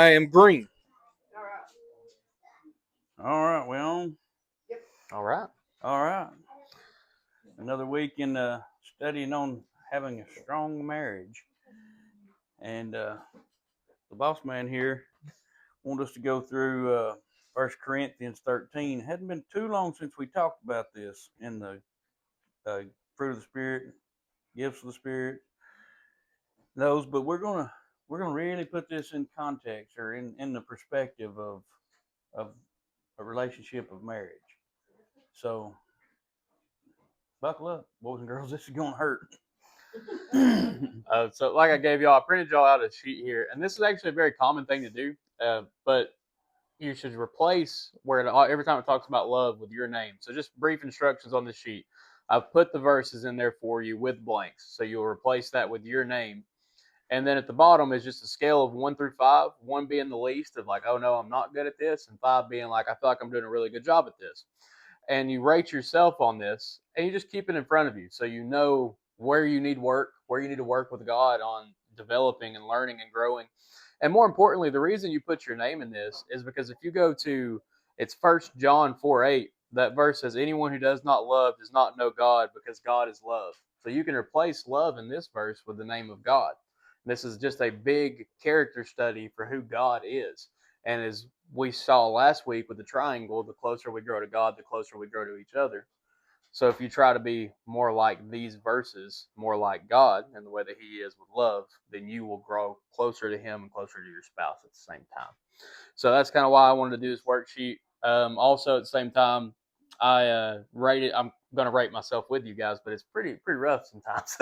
I am green. All right, we on? All right. All right. Another week in studying on having a strong marriage. And the boss man here wanted us to go through 1 Corinthians 13. It hadn't been too long since we talked about this in the fruit of the Spirit, gifts of the Spirit, those, but we're gonna really put this in context or in the perspective of a relationship of marriage. So buckle up, boys and girls. This is gonna hurt. So like I gave y'all, I printed y'all out a sheet here, and this is actually a very common thing to do. But you should replace every time it talks about love with your name. So just brief instructions on the sheet. I've put the verses in there for you with blanks, so you'll replace that with your name. And then at the bottom is just a scale of 1 through 5, 1 being the least of like, oh no, I'm not good at this, and 5 being like, I feel like I'm doing a really good job at this. And you rate yourself on this, and you just keep it in front of you so you know where you need work, where you need to work with God on developing and learning and growing. And more importantly, the reason you put your name in this is because if you go to, it's 1 John 4:8, that verse says, anyone who does not love does not know God, because God is love. So you can replace love in this verse with the name of God. This is just a big character study for who God is. And as we saw last week with the triangle, the closer we grow to God, the closer we grow to each other. So if you try to be more like these verses, more like God and the way that He is with love, then you will grow closer to Him and closer to your spouse at the same time. So that's kind of why I wanted to do this worksheet. Also, at the same time, I rate it. I'm going to rate myself with you guys, but it's pretty rough sometimes.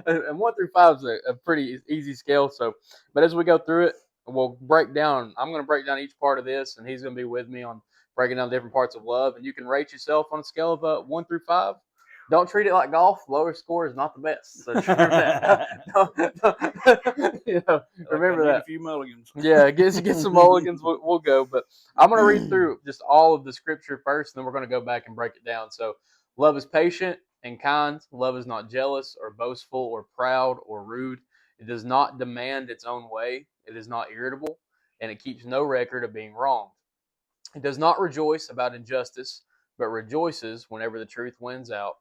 And 1 through 5 is a pretty easy scale. So, but as we go through it, we'll break down. I'm going to break down each part of this, and he's going to be with me on breaking down different parts of love. And you can rate yourself on a scale of 1 through 5. Don't treat it like golf. Lower score is not the best. So remember that. Remember that. A few mulligans. Yeah, get some mulligans. We'll go. But I'm going to read through just all of the scripture first, and then we're going to go back and break it down. So, love is patient and kind. Love is not jealous or boastful or proud or rude. It does not demand its own way. It is not irritable, and it keeps no record of being wronged. It does not rejoice about injustice, but rejoices whenever the truth wins out.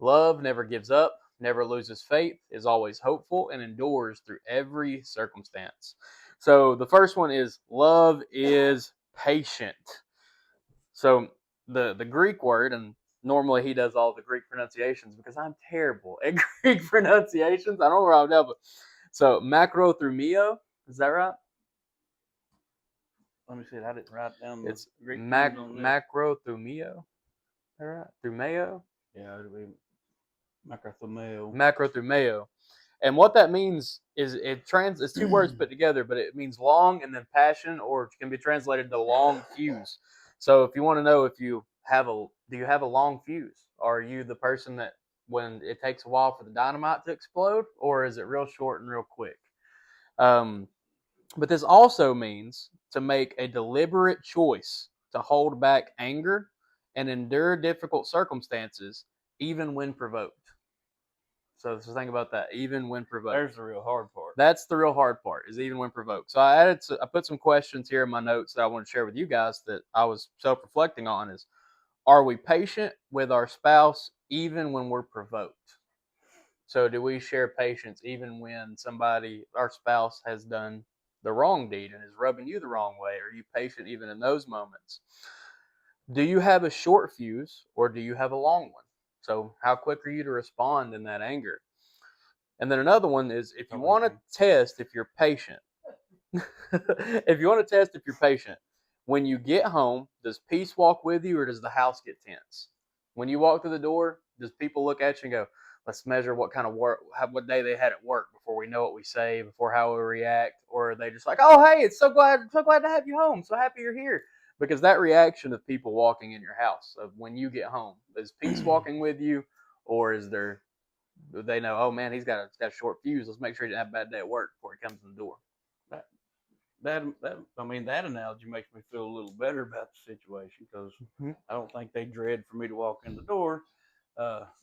Love never gives up, never loses faith, is always hopeful, and endures through every circumstance. So the first one is love is patient. So the Greek word, and normally he does all the Greek pronunciations because I'm terrible at Greek pronunciations. I don't know where I'm at, but so macrothumio, is that right? Let me see. I didn't write down It's the Greek macrothumio. All right, Thumeo. Yeah, it'll be macrothumeo. Macrothumeo. And what that means is it's 2 words put together, but it means long and then passion, or it can be translated to long fuse. So if you want to know if you have do you have a long fuse? Are you the person that when it takes a while for the dynamite to explode, or is it real short and real quick? But this also means to make a deliberate choice to hold back anger and endure difficult circumstances, even when provoked. So think about that. Even when provoked. There's the real hard part. That's the real hard part, is even when provoked. So I put some questions here in my notes that I want to share with you guys that I was self-reflecting on is, are we patient with our spouse even when we're provoked? So do we share patience even when our spouse has done the wrong deed and is rubbing you the wrong way? Are you patient even in those moments? Do you have a short fuse or do you have a long one? So how quick are you to respond in that anger? And then another one is if you want to test if you're patient, when you get home, does peace walk with you or does the house get tense? When you walk through the door, does people look at you and go, let's measure what kind of work, what day they had at work before we know what we say, before how we react? Or are they just like, oh, hey, it's so glad to have you home. So happy you're here. Because that reaction of people walking in your house, of when you get home, is peace walking with you, or is there, they know, oh man, he's got a short fuse. Let's make sure he didn't have a bad day at work before he comes in the door. That analogy makes me feel a little better about the situation because I don't think they dread for me to walk in the door.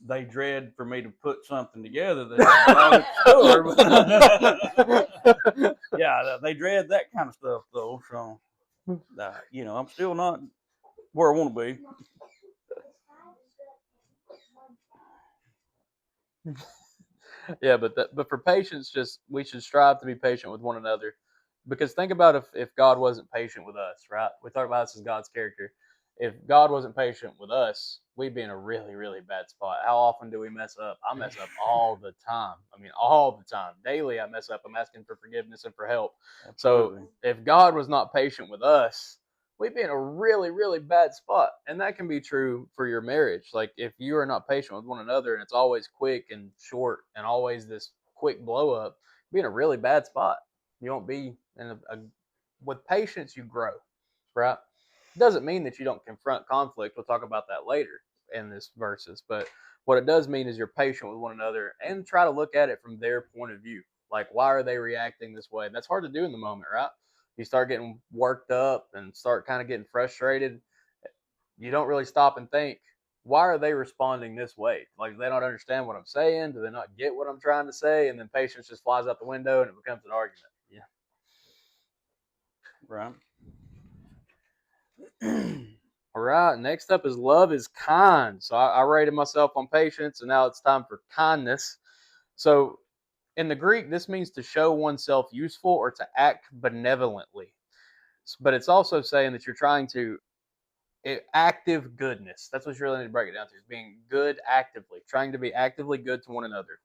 they dread for me to put something together that's a store. Yeah, they dread that kind of stuff though. So, I'm still not where I want to be. Yeah, but for patience, just we should strive to be patient with one another, because think about if God wasn't patient with us, right? We talk about this as God's character. If God wasn't patient with us, we'd be in a really really bad spot. How often do we mess up? I mess up all the time. I mean, all the time, daily. I mess up. I'm asking for forgiveness and for help. Absolutely. So if God was not patient with us, we'd be in a really, really bad spot. And that can be true for your marriage. Like if you are not patient with one another and it's always quick and short and always this quick blow up, be in a really bad spot. You won't be in with patience, you grow, right? It doesn't mean that you don't confront conflict. We'll talk about that later in this verses. But what it does mean is you're patient with one another and try to look at it from their point of view. Like, why are they reacting this way? And that's hard to do in the moment, right? You start getting worked up and start kind of getting frustrated, you don't really stop and think, why are they responding this way? Like, they don't understand what I'm saying. Do they not get what I'm trying to say? And then patience just flies out the window and it becomes an argument. Yeah. Right. All right. Next up is love is kind. So I rated myself on patience, and now it's time for kindness. So in the Greek, this means to show oneself useful or to act benevolently. But it's also saying that you're trying to active goodness. That's what you really need to break it down to, is being good actively, trying to be actively good to one another.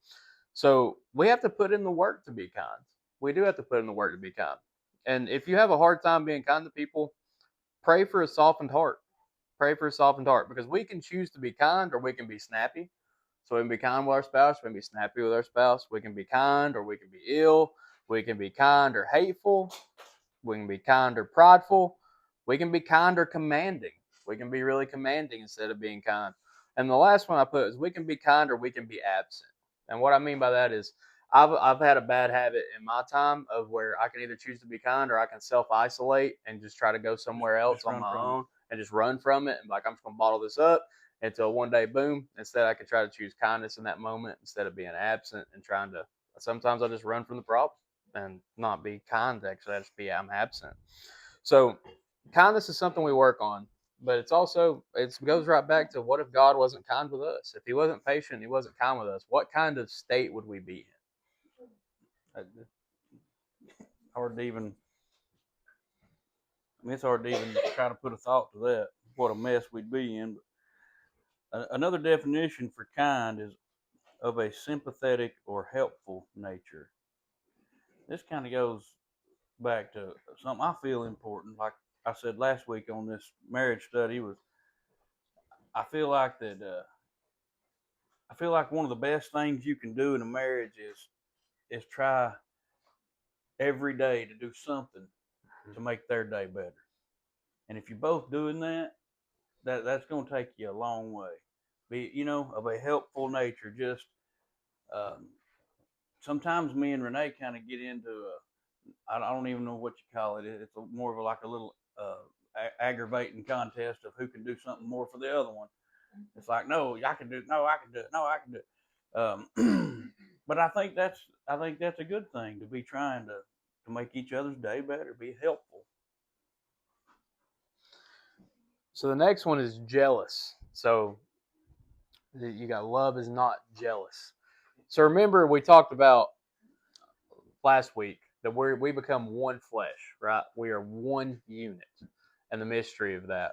So we have to put in the work to be kind. We do have to put in the work to be kind. And if you have a hard time being kind to people, pray for a softened heart. Pray for a softened heart, because we can choose to be kind or we can be snappy. So we can be kind with our spouse, we can be snappy with our spouse, we can be kind or we can be ill, we can be kind or hateful, we can be kind or prideful, we can be kind or commanding. We can be really commanding instead of being kind. And the last one I put is we can be kind or we can be absent. And what I mean by that is I've had a bad habit in my time of where I can either choose to be kind or I can self isolate and just try to go somewhere else Just on run my from it. own and just run from it and like I'm just gonna bottle this up until one day, boom. Instead, I could try to choose kindness in that moment instead of being absent and trying to. Sometimes I just run from the problem and not be kind. Actually, I just be I'm absent. So kindness is something we work on, but it's also it goes right back to what if God wasn't kind with us? If He wasn't patient, He wasn't kind with us. What kind of state would we be in? Hard to even. I mean, it's hard to even try to put a thought to that. What a mess we'd be in. But another definition for kind is of a sympathetic or helpful nature. This kind of goes back to something I feel important. Like I said last week on this marriage study, was I feel like that. I feel like one of the best things you can do in a marriage is try every day to do something to make their day better. And if you're both doing that, that's going to take you a long way. Be of a helpful nature. Just um, sometimes me and Renee kind of get into I don't even know what you call it. It's more of like a little aggravating contest of who can do something more for the other one. It's like, no, I can do it. No, I can do it. No, I can do it. But I think that's a good thing, to be trying to make each other's day better, be helpful. So the next one is jealous. So you got love is not jealous. So remember we talked about last week that we become one flesh, right? We are one unit, and the mystery of that.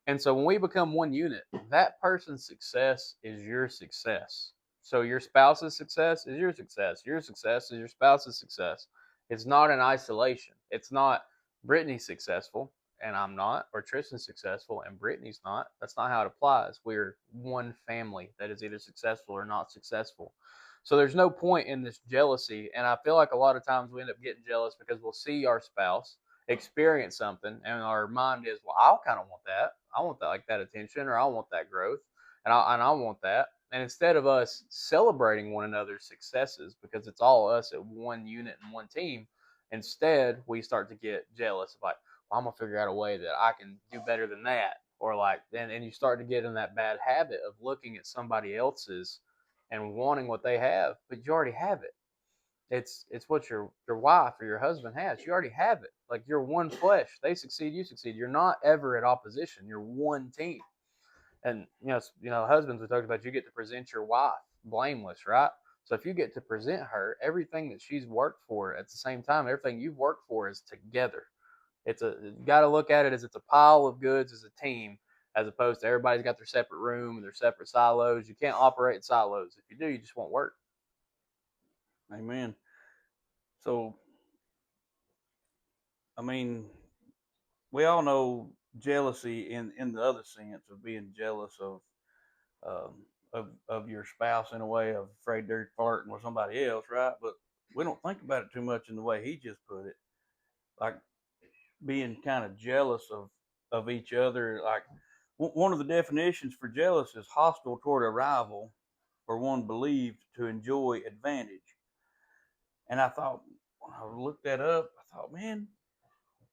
And so when we become one unit, that person's success is your success. So your spouse's success is your success. Your success is your spouse's success. It's not in isolation. It's not Brittany's successful and I'm not, or Tristan's successful and Brittany's not. That's not how it applies. We're one family that is either successful or not successful. So there's no point in this jealousy. And I feel like a lot of times we end up getting jealous because we'll see our spouse experience something and our mind is, well, I kind of want that. I want that, like that attention, or I want that growth, and I want that. And instead of us celebrating one another's successes, because it's all us at one unit and one team, instead we start to get jealous. Like, well, I'm gonna figure out a way that I can do better than that, or like, and you start to get in that bad habit of looking at somebody else's and wanting what they have, but you already have it. It's what your wife or your husband has. You already have it. Like, you're one flesh. They succeed, you succeed. You're not ever at opposition. You're one team. And husbands, we talked about, you get to present your wife blameless, right? So if you get to present her everything that she's worked for at the same time, everything you've worked for is together. You got to look at it as it's a pile of goods as a team, as opposed to everybody's got their separate room and their separate silos. You can't operate in silos. If you do, you just won't work. Amen. So, I mean, we all know jealousy in the other sense of being jealous of your spouse, in a way of afraid they're flirting with somebody else, right? But we don't think about it too much in the way he just put it, like being kind of jealous of each other. Like, one of the definitions for jealous is hostile toward a rival or one believed to enjoy advantage. And I thought, when I looked that up, I thought, man,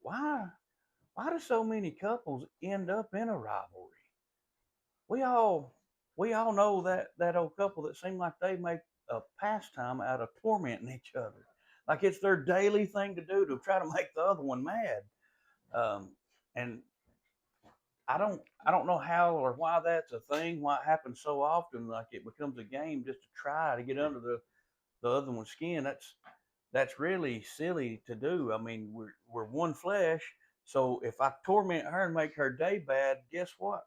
why why do so many couples end up in a rivalry? We all we all know that old couple that seem like they make a pastime out of tormenting each other. Like, it's their daily thing to do to try to make the other one mad. And I don't know how or why that's a thing, why it happens so often. Like, it becomes a game just to try to get under the other one's skin. That's really silly to do. I mean, we're one flesh. So if I torment her and make her day bad, guess what?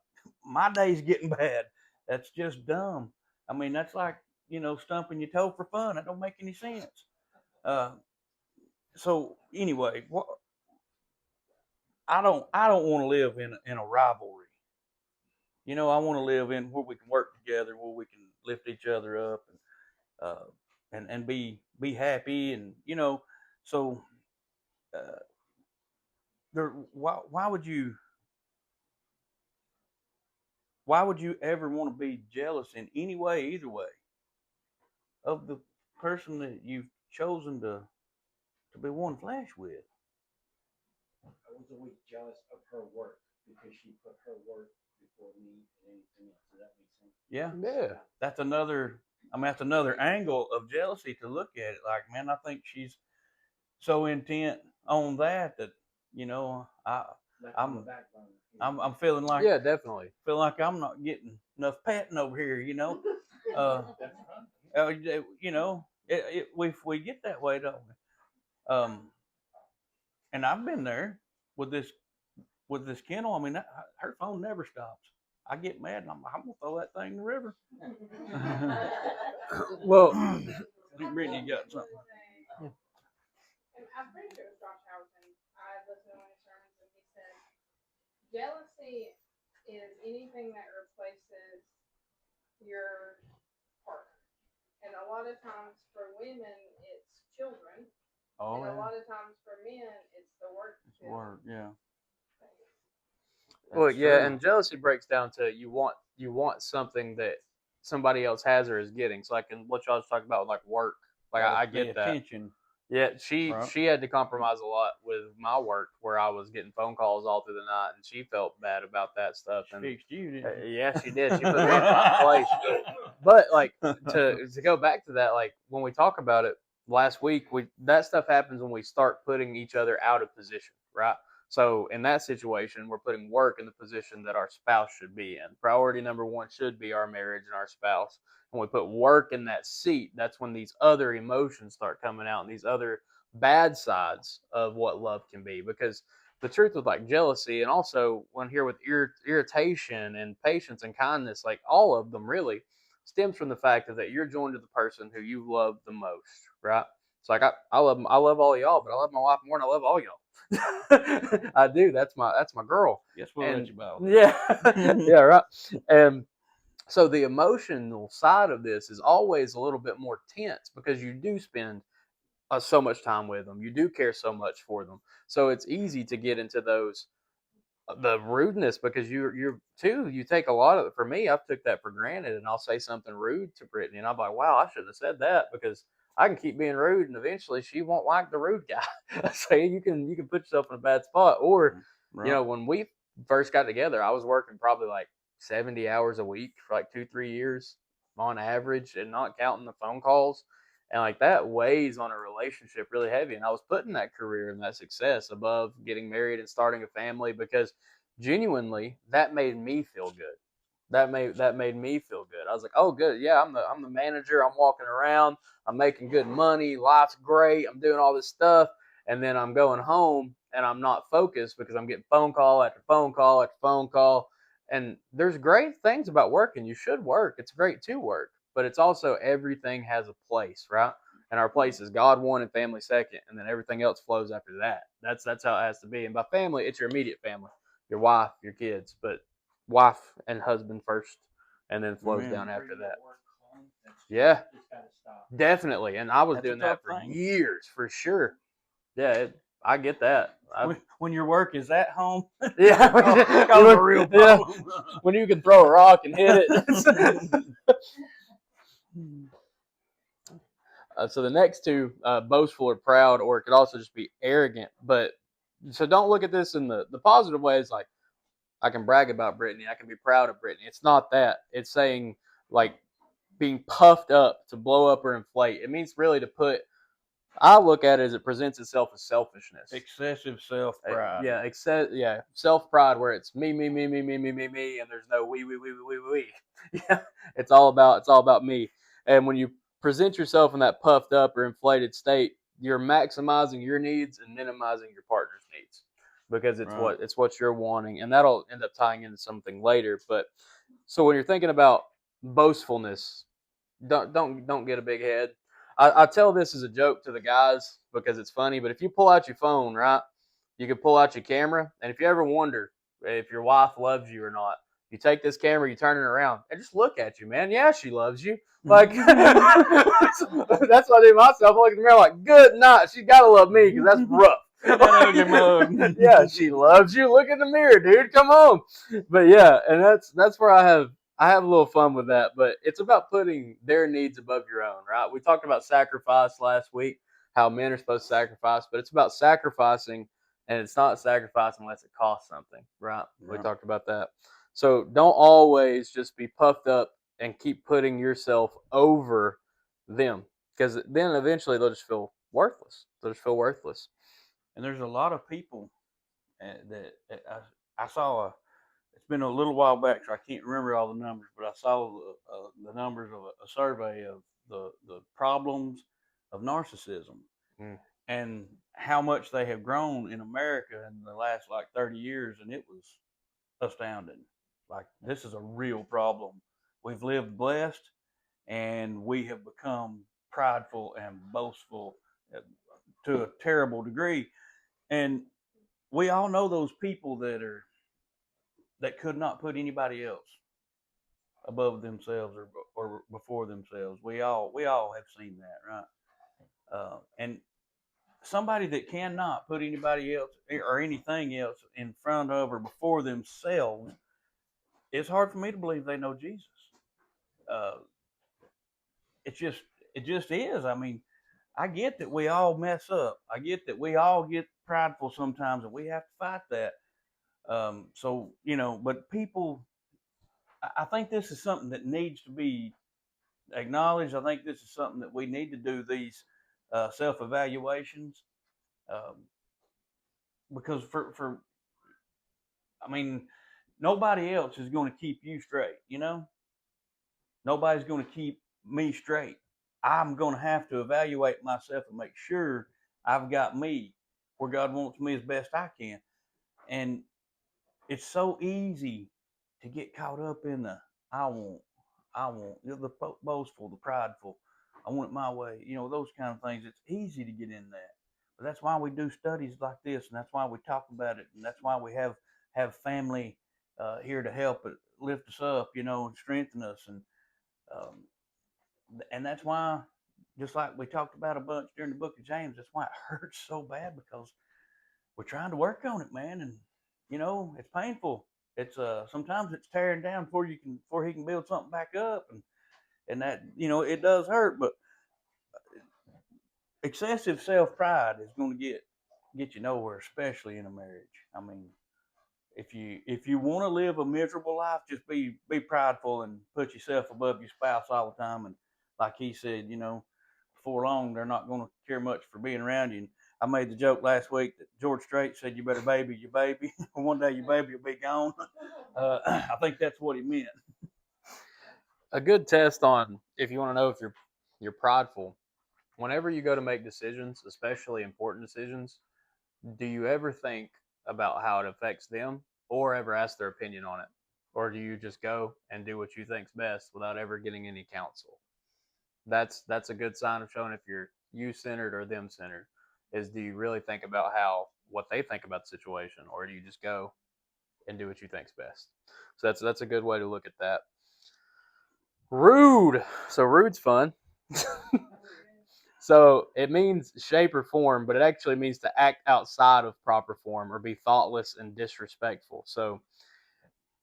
My day's getting bad. That's just dumb. I mean, that's like, stumping your toe for fun. That don't make any sense. Uh, so anyway, I don't want to live in a rivalry. I want to live in where we can work together, where we can lift each other up, uh, and be happy, and so uh, why would you ever want to be jealous in any way, either way, of the person that you've chosen to be one flesh with? I was always jealous of her work because she put her work before me and anything else. Does that make sense? Yeah, Yeah. that's another angle of jealousy to look at it. Like, man, I think she's so intent on that you know I Left on the I'm back burner. I'm feeling like Yeah, definitely. I'm not getting enough patting over here. That's right. We get that way, don't we? And I've been there with this kennel. I mean, her phone never stops. I get mad and I'm gonna throw that thing in the river. Well, I think Brittany got something. And I'm pretty sure it was Josh Howardson. I listened to one of his sermons and he said, jealousy is anything that replaces your partner. And a lot of times for women, it's children. Oh, and a yeah. lot of times for men, it's the work. Word, yeah. well, That's yeah, true. and jealousy breaks down to you want something that somebody else has or is getting. So, like, in what y'all was talking about, like work. Like, I The get that. attention. Yeah, she Right. she had to compromise a lot with my work, where I was getting phone calls all through the night, and she felt bad about that stuff. She And fixed you, didn't she? yeah, she did. She put me in my place. But like, to go back to that, like when we talk about it last week, that stuff happens when we start putting each other out of position, right? So in that situation, we're putting work in the position that our spouse should be in. Priority number one should be our marriage and our spouse. When we put work in that seat, that's when these other emotions start coming out and these other bad sides of what love can be. Because the truth with like jealousy, and also when here with irritation and patience and kindness, like all of them really stems from the fact that you're joined to the person who you love the most, right? It's like I love all y'all, but I love my wife more than I love all y'all. I do. That's my girl. Guess we'll let you bow. Yeah, yeah, right. And so the emotional side of this is always a little bit more tense because you do spend so much time with them. You do care so much for them. So it's easy to get into the rudeness because you take a lot of it. For me, I've took that for granted, and I'll say something rude to Brittany, and I'm like, wow, I shouldn't have said that because I can keep being rude, and eventually she won't like the rude guy. I say you can put yourself in a bad spot, or Right. when we first got together, I was working probably like 70 hours a week for like 2-3 years on average, and not counting the phone calls. And like that weighs on a relationship really heavy. And I was putting that career and that success above getting married and starting a family, because genuinely that made me feel good. That made me feel good. I was like, oh, good, yeah, I'm the manager. I'm walking around. I'm making good money. Life's great. I'm doing all this stuff, and then I'm going home and I'm not focused because I'm getting phone call after phone call after phone call. And there's great things about working. You should work. It's great to work, but it's also everything has a place, right? And our place is God one and family second, and then everything else flows after that. That's how it has to be. And by family, it's your immediate family, your wife, your kids, but wife and husband first, and then flows Amen. down after Bring that. your work home, Yeah. It's gotta stop. Definitely, and I was That's a doing that tough for thing. years, for sure. Yeah, I get that. When your work is at home, Yeah, cause a real yeah, problem. when you can throw a rock and hit it. So the next two, boastful or proud, or it could also just be arrogant. But so don't look at this in the positive way. It's like, I can brag about Brittany, I can be proud of Brittany. It's not that. It's saying like being puffed up, to blow up or inflate. It means really to put. I look at it as it presents itself as selfishness. Excessive self pride. Yeah, self pride, where it's me, me, me, me, me, me, me, me, and there's no we. Yeah, it's all about me. And when you present yourself in that puffed up or inflated state, you're maximizing your needs and minimizing your partner's needs, because Right. it's what you're wanting, and that'll end up tying into something later. But so when you're thinking about boastfulness, don't get a big head. I tell this as a joke to the guys because it's funny, but if you pull out your phone, right, you can pull out your camera, and if you ever wonder if your wife loves you or not, you take this camera, you turn it around, and just look at you, man. Yeah, she loves you. Like that's what I do myself. I look in the mirror like, good night. She's gotta love me because that's rough. That ugly mug. Yeah, she loves you. Look in the mirror, dude. Come on. But yeah, and that's where I have a little fun with that, but it's about putting their needs above your own, right? We talked about sacrifice last week, how men are supposed to sacrifice, but it's about sacrificing, and it's not sacrifice unless it costs something, right? We Right. talked about that. So don't always just be puffed up and keep putting yourself over them, because then eventually they'll just feel worthless. They'll just feel worthless. And there's a lot of people that I saw. It's been a little while back, so I can't remember all the numbers, but I saw the numbers of a survey of the problems of narcissism Mm. and how much they have grown in America in the last like 30 years, and it was astounding. Like, this is a real problem. We've lived blessed, and we have become prideful and boastful to a terrible degree. And we all know those people that could not put anybody else above themselves or before themselves. We all have seen that, right? And somebody that cannot put anybody else or anything else in front of or before themselves, it's hard for me to believe they know Jesus. Uh, it's just it just is. I mean, I get that we all mess up. I get that we all get prideful sometimes, and we have to fight that. So but people, I think this is something that needs to be acknowledged. I think this is something that we need to do these self evaluations, um, because for I mean, nobody else is going to keep you straight. Nobody's going to keep me straight. I'm going to have to evaluate myself and make sure I've got me where God wants me as best I can. And it's so easy to get caught up in the I want, the boastful, the prideful. I want it my way. Those kind of things. It's easy to get in that. But that's why we do studies like this, and that's why we talk about it, and that's why we have family here to help it, lift us up, and strengthen us, and that's why, just like we talked about a bunch during the book of James, that's why it hurts so bad, because we're trying to work on it, man, and it's painful. It's sometimes it's tearing down before he can build something back up, and that it does hurt, but excessive self pride is going to get you nowhere, especially in a marriage. I mean, if you want to live a miserable life, just be prideful and put yourself above your spouse all the time. And like he said, before long they're not going to care much for being around you. And I made the joke last week that George Strait said, "You better baby your baby, or one day your baby will be gone." I think that's what he meant. A good test on if you want to know if you're prideful. Whenever you go to make decisions, especially important decisions, do you ever think about how it affects them or ever ask their opinion on it? Or do you just go and do what you think's best without ever getting any counsel? That's a good sign of showing if you're you-centered or them-centered. Is do you really think about what they think about the situation, or do you just go and do what you think's best? So that's a good way to look at that. Rude. So rude's fun. So it means shape or form, but it actually means to act outside of proper form or be thoughtless and disrespectful. So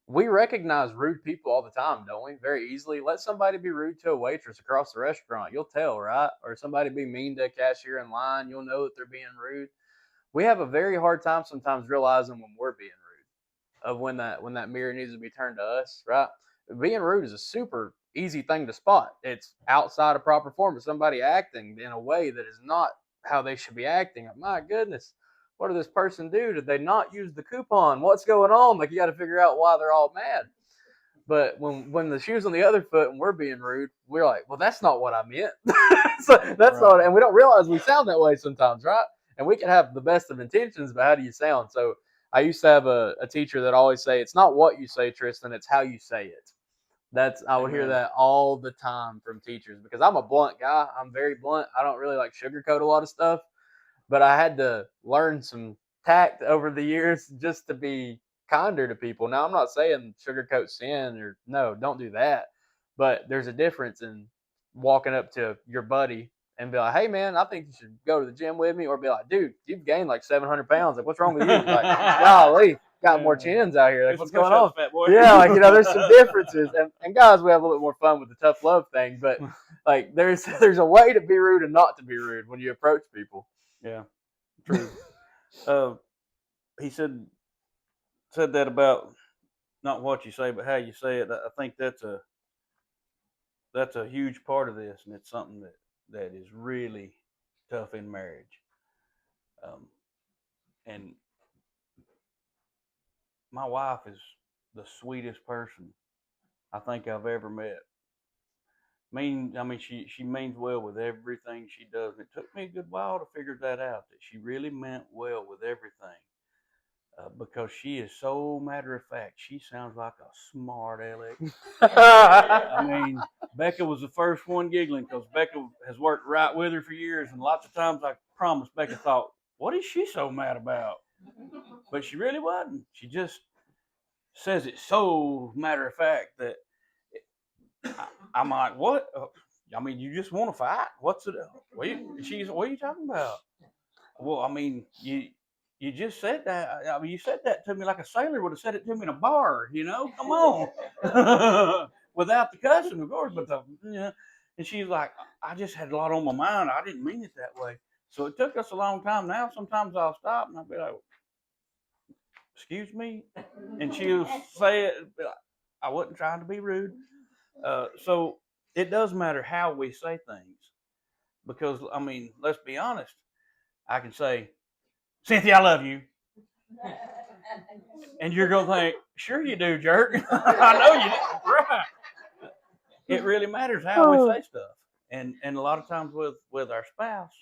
we recognize rude people all the time, don't we? Very easily. Let somebody be rude to a waitress across the restaurant. You'll tell, right? Or somebody be mean to a cashier in line. You'll know that they're being rude. We have a very hard time sometimes realizing when we're being rude, of when that mirror needs to be turned to us, right? Being rude is a super easy thing to spot. It's outside of proper form, but somebody acting in a way that is not how they should be acting. My goodness, what did this person do? Did they not use the coupon? What's going on? Like, you got to figure out why they're all mad. But when the shoe's on the other foot and we're being rude, we're like, well, that's not what I meant. So that's Right. not, and we don't realize we sound that way sometimes, right? And we can have the best of intentions, but how do you sound? So I used to have a teacher that always say, it's not what you say, Tristan, it's how you say it. I would hear Amen. that all the time from teachers because I'm a blunt guy. I'm very blunt. I don't really like sugarcoat a lot of stuff, but I had to learn some tact over the years just to be kinder to people. Now, I'm not saying sugarcoat sin or no, don't do that. But there's a difference in walking up to your buddy and be like, hey, man, I think you should go to the gym with me, or be like, dude, you've gained like 700 pounds. Like, what's wrong with you? Like, golly, got more chins out here. Like, what's going on? Fat boy. Yeah, like, there's some differences. And guys, we have a little bit more fun with the tough love thing. But like, there's a way to be rude and not to be rude when you approach people. Yeah, true. He said that about not what you say, but how you say it. I think that's a huge part of this, and it's something that is really tough in marriage. And my wife is the sweetest person I think I've ever met. She means well with everything she does. And it took me a good while to figure that out, that she really meant well with everything. Because she is so matter of fact. She sounds like a smart aleck. I mean, Becca was the first one giggling because Becca has worked right with her for years. And lots of times I promise Becca thought, what is she so mad about? But she really wasn't. She just says it so matter of fact that I'm like, what? I mean, you just want to fight? What's it? What are you talking about? Well, I mean, you just said that. I mean, you said that to me like a sailor would have said it to me in a bar. Come on, without the cussing, of course. But and she's like, I just had a lot on my mind. I didn't mean it that way. So it took us a long time. Now sometimes I'll stop and I'll be like, excuse me, and she'll say it. I wasn't trying to be rude. So it does matter how we say things, because I mean, let's be honest. I can say, Cynthia, I love you, and you're gonna think, sure you do, jerk. I know you do. Right. It really matters how we say stuff, and a lot of times with our spouse,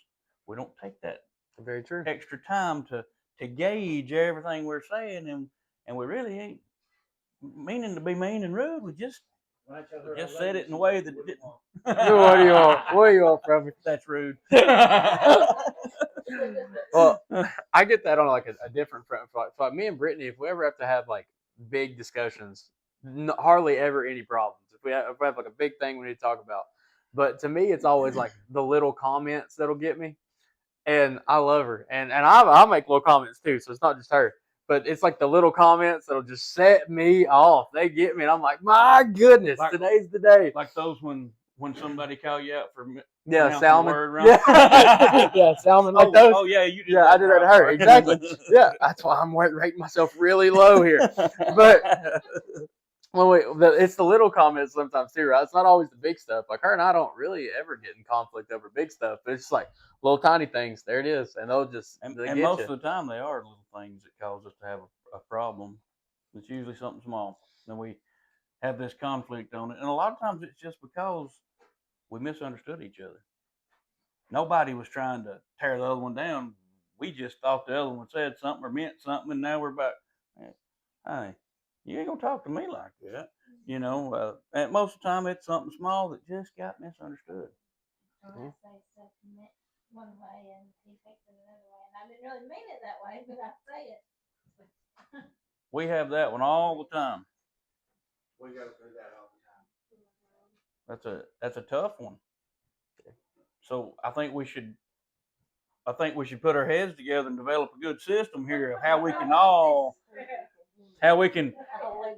we don't take that Very true. extra time to gauge everything we're saying, and we really ain't meaning to be mean and rude. We just said it in a way that it didn't. What do you want from me? That's rude. Well, I get that on like a different front. Like me and Brittany, if we ever have to have like big discussions, hardly ever any problems. If we have like a big thing we need to talk about, but to me, it's always like the little comments that'll get me. And I love her, and I make little comments too, so it's not just her. But it's like the little comments that'll just set me off. They get me, and I'm like, my goodness, today's the day. Like those when when somebody call you out for Yeah, pronouncing the salmon. word wrong? Yeah, yeah, salmon like those. Oh yeah, you did. Yeah, I did that to her. Exactly. Yeah, that's why I'm rating myself really low here. But it's the little comments sometimes too, right? It's not always the big stuff. Like her and I don't really ever get in conflict over big stuff. But it's just like little tiny things. There it is, and they and get most you. of the time they are little things that cause us to have a problem. It's usually something small. Then we have this conflict on it, and a lot of times it's just because we misunderstood each other. Nobody was trying to tear the other one down. We just thought the other one said something or meant something, and now we're about, hey, you ain't gonna talk to me like that. And most of the time it's something small that just got misunderstood. Or I say stuff one way and he takes it another way, and I didn't really mean it that way, but I say it. We have that one all the time. We go through that all the time. That's a tough one. So I think we should put our heads together and develop a good system here of how we can I'll let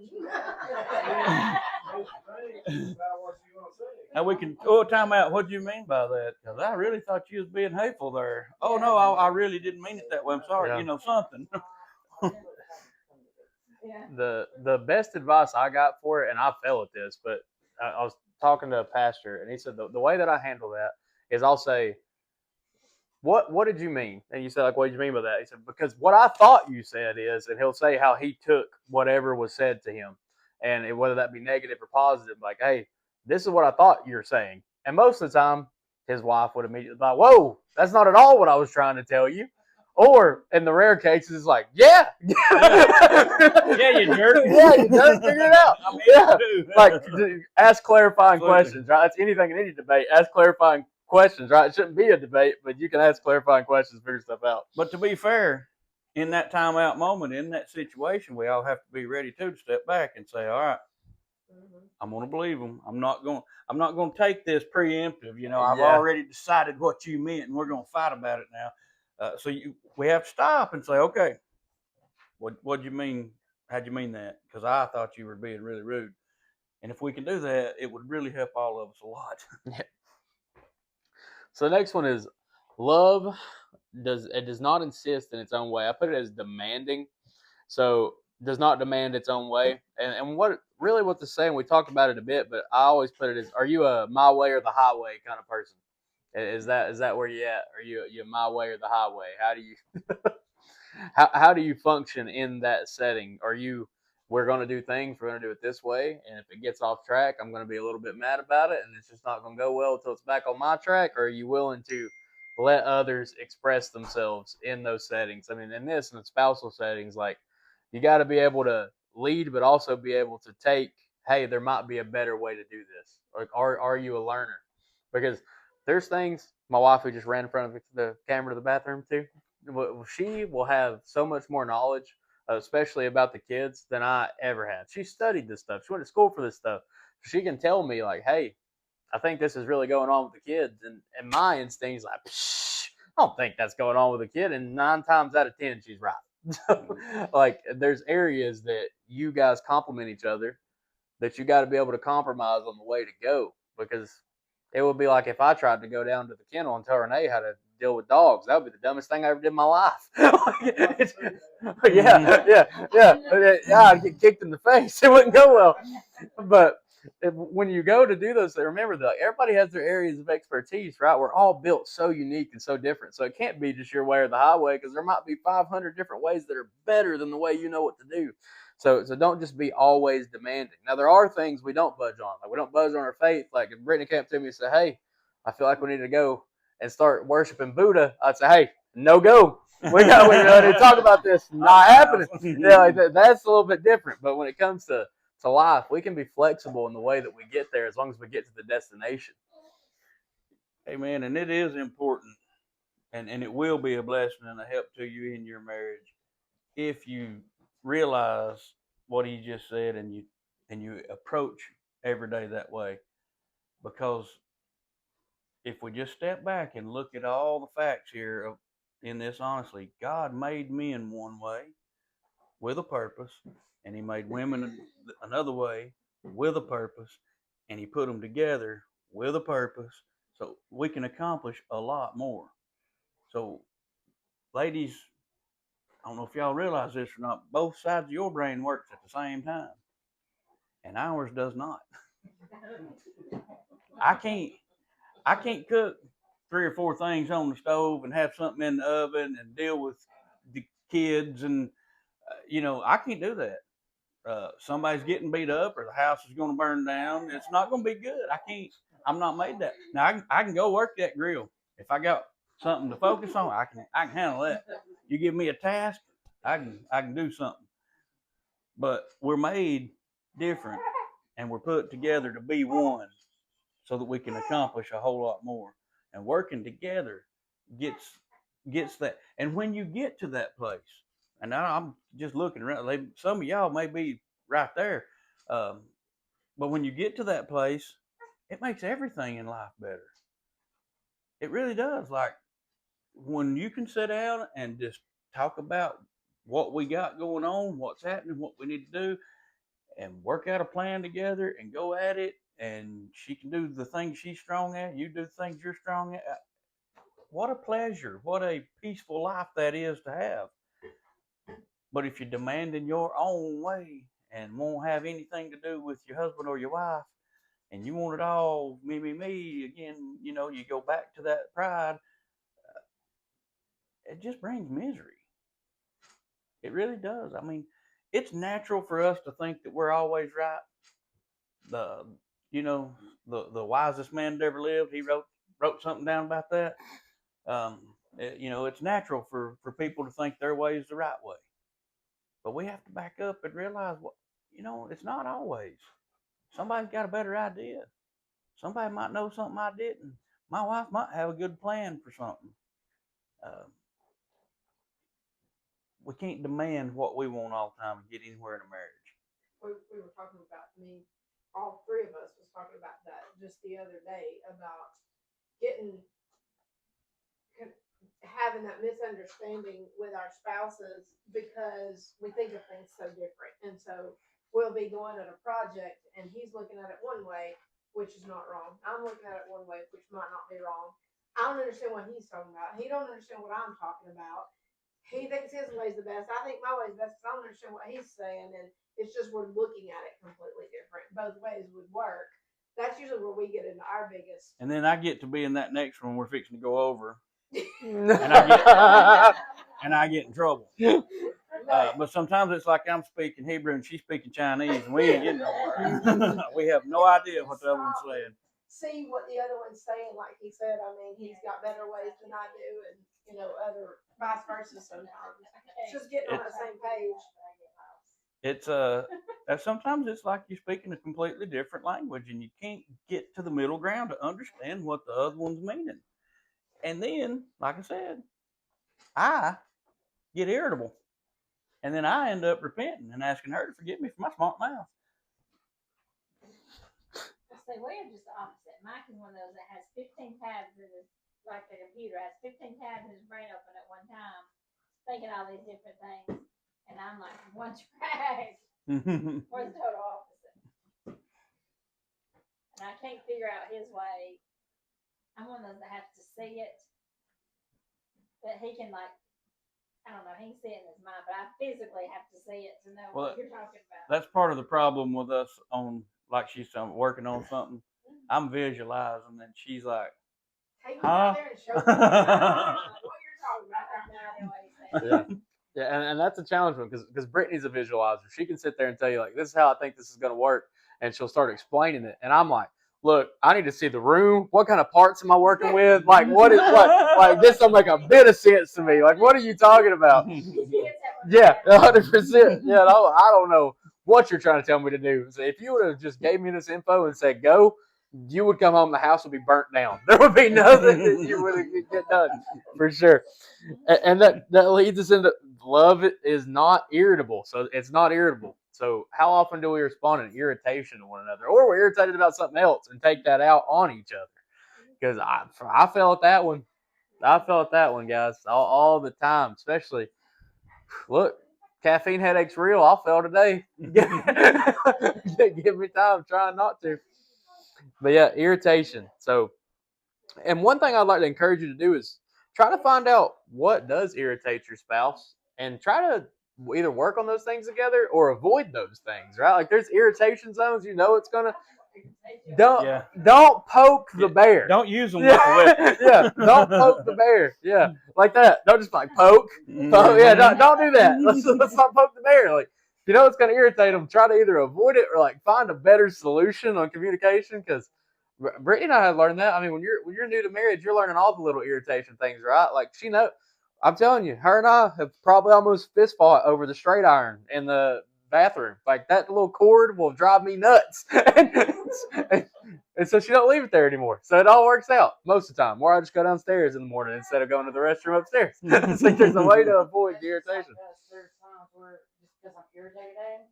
you know. time out. What do you mean by that? Because I really thought you was being hateful there. Oh no, I really didn't mean it that way. I'm sorry. Yeah. Something. Yeah. The best advice I got for it, and I fell at this, but I was talking to a pastor, and he said the way that I handle that is I'll say, what did you mean? And you say, like, what did you mean by that? He said, because what I thought you said is, and he'll say how he took whatever was said to him, and whether that be negative or positive, like, hey, this is what I thought you're saying. And most of the time, his wife would immediately be like, whoa, that's not at all what I was trying to tell you. Or in the rare cases, it's like, yeah, Yeah, you jerk. yeah, you jerk, figure it out. I mean, Yeah, dude. like ask clarifying Absolutely. questions, right? That's anything in any debate. Ask clarifying questions, right? It shouldn't be a debate, but you can ask clarifying questions, figure stuff out. But to be fair, in that timeout moment, in that situation, we all have to be ready to step back and say, all right, I'm going to believe them. I'm not going to take this preemptive. I've Yeah. already decided what you meant, and we're going to fight about it now. We have to stop and say, okay, what'd you mean? How'd you mean that? Because I thought you were being really rude. And if we can do that, it would really help all of us a lot. So the next one is love does not insist in its own way. I put it as demanding. So does not demand its own way. And what the saying, we talked about it a bit, but I always put it as, are you a my way or the highway kind of person? Is that where you at? Are you my way or the highway? How do you how do you function in that setting? Are you, we're going to do things, we're going to do it this way, and if it gets off track, I'm going to be a little bit mad about it, and it's just not going to go well until it's back on my track? Or are you willing to let others express themselves in those settings? I mean, in the spousal settings, like, you got to be able to lead, but also be able to take, hey, there might be a better way to do this. Like, are you a learner? Because there's things, my wife who just ran in front of the camera to the bathroom too, she will have so much more knowledge, especially about the kids, than I ever had. She studied this stuff. She went to school for this stuff. She can tell me, like, hey, I think this is really going on with the kids. And my instinct is like, psh, I don't think that's going on with the kid. And 9 times out of 10, she's right. Like, there's areas that you guys complement each other that you got to be able to compromise on the way to go. Because it would be like if I tried to go down to the kennel and tell Renee how to deal with dogs. That would be the dumbest thing I ever did in my life. Yeah. I'd get kicked in the face. It wouldn't go well. But when you go to do those, remember that everybody has their areas of expertise, right? We're all built so unique and so different. So it can't be just your way or the highway, because there might be 500 different ways that are better than the way you know what to do. So don't just be always demanding. Now, there are things we don't budge on. Like, we don't budge on our faith. Like, if Brittany came to me and said, hey, I feel like we need to go and start worshiping Buddha, I'd say, hey, no go. We got to talk about this. Not happening. Like that's a little bit different. But when it comes to life, we can be flexible in the way that we get there, as long as we get to the destination. Amen. And it is important, and it will be a blessing and a help to you in your marriage if you realize what he just said, and you approach every day that way. Because if we just step back and look at all the facts here in this honestly, God made men one way with a purpose, and he made women another way with a purpose, and he put them together with a purpose, so we can accomplish a lot more. So, ladies, I don't know if y'all realize this or not, both sides of your brain works at the same time, and ours does not. I can't cook 3 or 4 things on the stove and have something in the oven and deal with the kids and I can't do that. Somebody's getting beat up or the house is going to burn down. It's not going to be good. I'm not made that. Now I can go work that grill. If I got something to focus on, I can handle that. You give me a task, I can do something. But we're made different and we're put together to be one so that we can accomplish a whole lot more. And working together gets that. And when you get to that place, and now I'm just looking around, some of y'all may be right there, but when you get to that place, it makes everything in life better. It really does. Like when you can sit down and just talk about what we got going on, what's happening, what we need to do, and work out a plan together and go at it. And she can do the things she's strong at, you do the things you're strong at. What a pleasure, what a peaceful life that is to have. But if you're demanding your own way and won't have anything to do with your husband or your wife, and you want it all me, again, you go back to that pride, it just brings misery. It really does. I mean, it's natural for us to think that we're always right. The the wisest man that ever lived, he wrote something down about that. It's natural for people to think their way is the right way. But we have to back up and realize it's not always. Somebody's got a better idea. Somebody might know something I didn't. My wife might have a good plan for something. We can't demand what we want all the time and get anywhere in a marriage. We were talking about all 3 of us was talking about that just the other day about having that misunderstanding with our spouses because we think of things so different. And so we'll be going at a project and he's looking at it one way, which is not wrong. I'm looking at it one way, which might not be wrong. I don't understand what he's talking about. He don't understand what I'm talking about. He thinks his way's the best. I think my way's the best because I don't understand what he's saying. And it's just we're looking at it completely different. Both ways would work. That's usually where we get into our biggest. And then I get to be in that next one we're fixing to go over. And I get in trouble. But sometimes it's like I'm speaking Hebrew and she's speaking Chinese, and we ain't getting nowhere. We have no idea what the other one's saying. See what the other one's saying, like he said. I mean, he's got better ways than I do, and other vice versa. Sometimes it's just getting on the same page. It's sometimes it's like you're speaking a completely different language, and you can't get to the middle ground to understand what the other one's meaning. And then, like I said, I get irritable. And then I end up repenting and asking her to forgive me for my smart mouth. See, we're just the opposite. Mike is one of those that has 15 tabs in his, like the computer, has 15 tabs in his brain open at one time, thinking all these different things. And I'm like, one track. We're the total opposite. And I can't figure out his way. I'm one of those that has to see it. But he can, like, I don't know, he can see it in his mind, but I physically have to see it to know what you're talking about. That's part of the problem with us like she's working on something. I'm visualizing, and she's like, take me out there and show me what you're talking about. Yeah, and that's a challenge one because Brittany's a visualizer. She can sit there and tell you, like, this is how I think this is going to work, and she'll start explaining it. And I'm like, look, I need to see the room. What kind of parts am I working with? Like, what? Like, this don't make a bit of sense to me. Like, what are you talking about? Yeah, 100%. Yeah, I don't know what you're trying to tell me to do. So if you would have just gave me this info and said go, you would come home, the house would be burnt down. There would be nothing that you would get done, for sure. And that leads us into love is not irritable. So it's not irritable. So how often do we respond in irritation to one another? Or we're irritated about something else and take that out on each other? Because I felt that one. I felt that one, guys, all the time. Especially, look, caffeine headache's real. I'll fail today. Give me time. Trying not to. But yeah, irritation. So, and one thing I'd like to encourage you to do is try to find out what does irritate your spouse and try to either work on those things together or avoid those things, right? Like there's irritation zones, it's gonna Yeah. don't poke the bear. Don't use them like a weapon. Yeah, don't poke the bear. Yeah, like that. Don't just like poke. Yeah, don't do that. Let's not poke the bear. Like if you know it's gonna irritate them, try to either avoid it or like find a better solution on communication. Because Brittany and I had learned that. I mean, when you're new to marriage, you're learning all the little irritation things, right? Like she know. I'm telling you, her and I have probably almost fist fought over the straight iron in the bathroom. Like that little cord will drive me nuts. And so she don't leave it there anymore. So it all works out most of the time. Or I just go downstairs in the morning instead of going to the restroom upstairs. It's like there's a way to avoid the irritation. There's times where just because I'm irritated at him,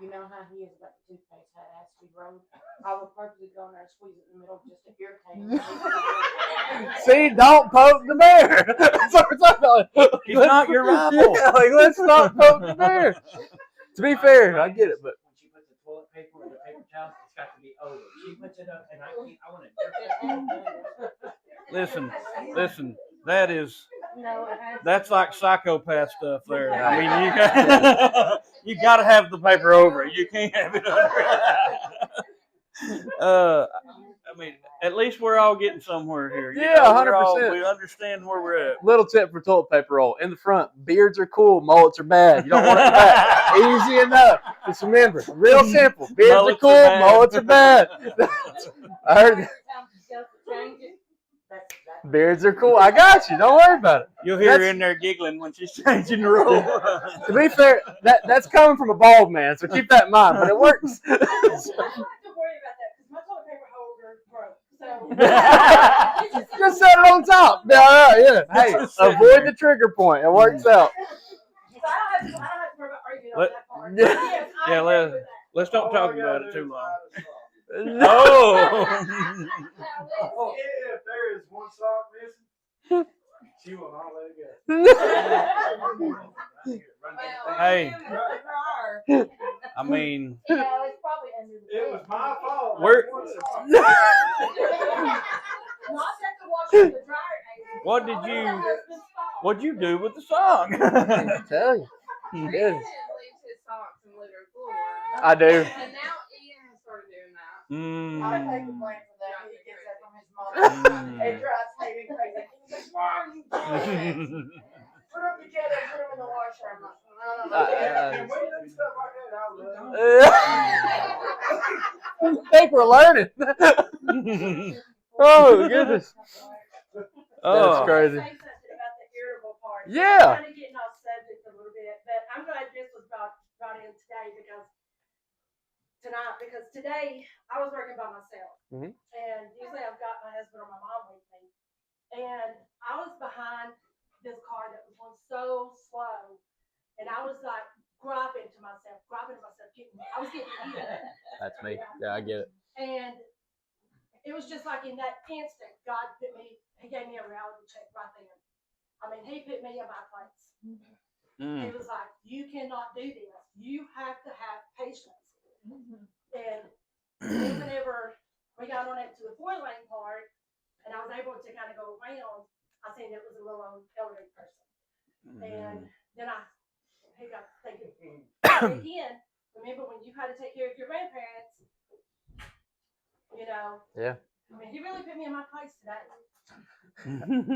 you know how he is about the toothpaste had has to be rolled. I will purposely go in there and squeeze it in the middle just to irritate him. See, don't poke the bear. That's what we're talking about. He's not your rival. Yeah, like let's not poke the bear. To be fair, I get it, but when she puts the toilet paper or the paper towel, it's got to be over. She puts it up, and I want to jerk it. Listen, No, it has that's like psychopath stuff there. I mean, you got to have the paper over it. You can't have it under. I mean, at least we're all getting somewhere here. You Yeah, know, we're 100%. We understand where we're at. little tip for toilet paper roll. In the front, beards are cool, mullets are bad. You don't want it in the back. Easy enough. Just remember, real simple. Beards are Mullets cool, are bad. mullets are bad. I heard that's beards are cool. I got you. Don't worry about it. You'll hear her That's- in there giggling when she's changing the roll. To be fair, that's coming from a bald man, so keep that in mind. But it works. I don't have to worry about that because my toilet paper holder broke. So Just set it on top. Yeah. Hey, avoid the trigger point. It works out. So I don't have to worry about arguing on Let- that part. Yeah. Yes, I Yeah, agree with that. Let's don't talk about it too long. Oh, Oh, if there is one sock missing, she will not let it go. Hey. I mean, No, it's probably under the It was my fault. Where- Not that the washer and the dryer. What did you- what'd you do with the song? I tell you. Ian Yes. leaves his socks and litter floor. I do. And now Ian has started doing that. I take the Mm. blame for that. He gets that from his mom. It drives Hayden crazy. He's like, why are you doing this? Put them together and put them in the washer. I'm like, I don't know. And when you do stuff like that, I love it. I think we're learning. Oh, goodness. That's Oh. crazy. Say something about the irritable part. Yeah. Kind of getting off subject a little bit, but I'm glad this was brought in today because today I was working by myself. Mhm. And usually I've got my husband or my mom with me. And I was behind this car that was going so slow. And I was like griping to myself, I was getting irritated. That's me. Yeah, I get it. And it was just like in that instant, God he gave me a reality check right then. I mean, he put me in my place. He was like, you cannot do this. You have to have patience. And then whenever we got on it to the 4-lane part, and I was able to kind of go around, I seen it was a little elderly person. And then he got thinking, again, remember when you had to take care of your grandparents, Yeah. I mean, he really put me in my place today.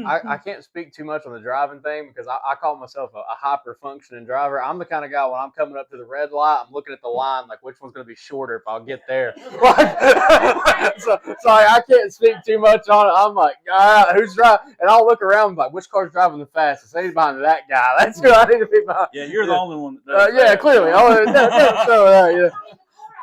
I can't speak too much on the driving thing because I call myself a hyper-functioning driver. I'm the kind of guy when I'm coming up to the red light, I'm looking at the line like which one's going to be shorter if I'll get there. So I can't speak too much on it. I'm like, who's driving? And I'll look around like, which car's driving the fastest? He's behind that guy. That's who I need to be behind. Yeah, you're the only one that does Yeah, that. clearly. So, yeah.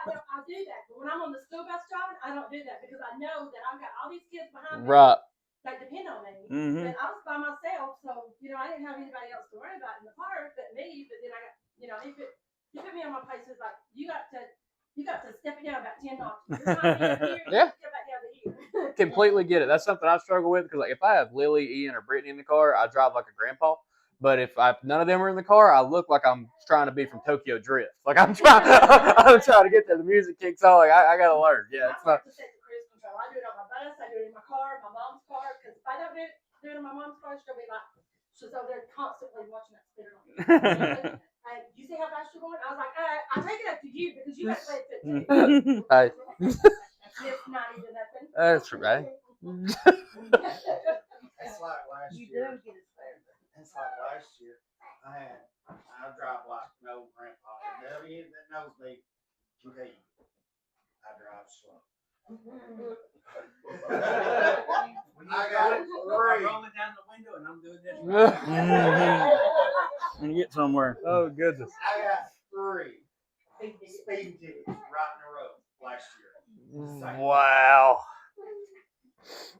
I do that, but when I'm on the school bus driving, I don't do that because I know that I've got all these kids behind me Right. that depend on me. Mhm. And I was by myself, so I didn't have anybody else to worry about in the car but me. But then I got, he put me on my place. It's like you got to step it down about 10 notches. You're not here, Yeah. Get back down to here. Completely get it. That's something I struggle with because, like, if I have Lily, Ian, or Brittany in the car, I drive like a grandpa. But if none of them are in the car, I look like I'm trying to be from Tokyo Drift. Like I'm trying to get there. The music kicks on. Like I gotta learn. Yeah, it's not. To set the cruise control I do it on my bus, I do it in my car, my mom's car, because if I don't do it in my mom's car, she'll be like, she's over there constantly watching that speeder limit. You see how fast you're going? I was like, I take it up to you because you got to play it too. Hey, It's not even nothing. that's right. It's like last You year. do get it there. It's like last year. I drive like no grandpa. And everybody that knows me can tell you, I drive slow. I got I'm rolling down the window and I'm doing this. And get somewhere. Oh goodness. I got 3 speeding tickets right in a row last year. Wow.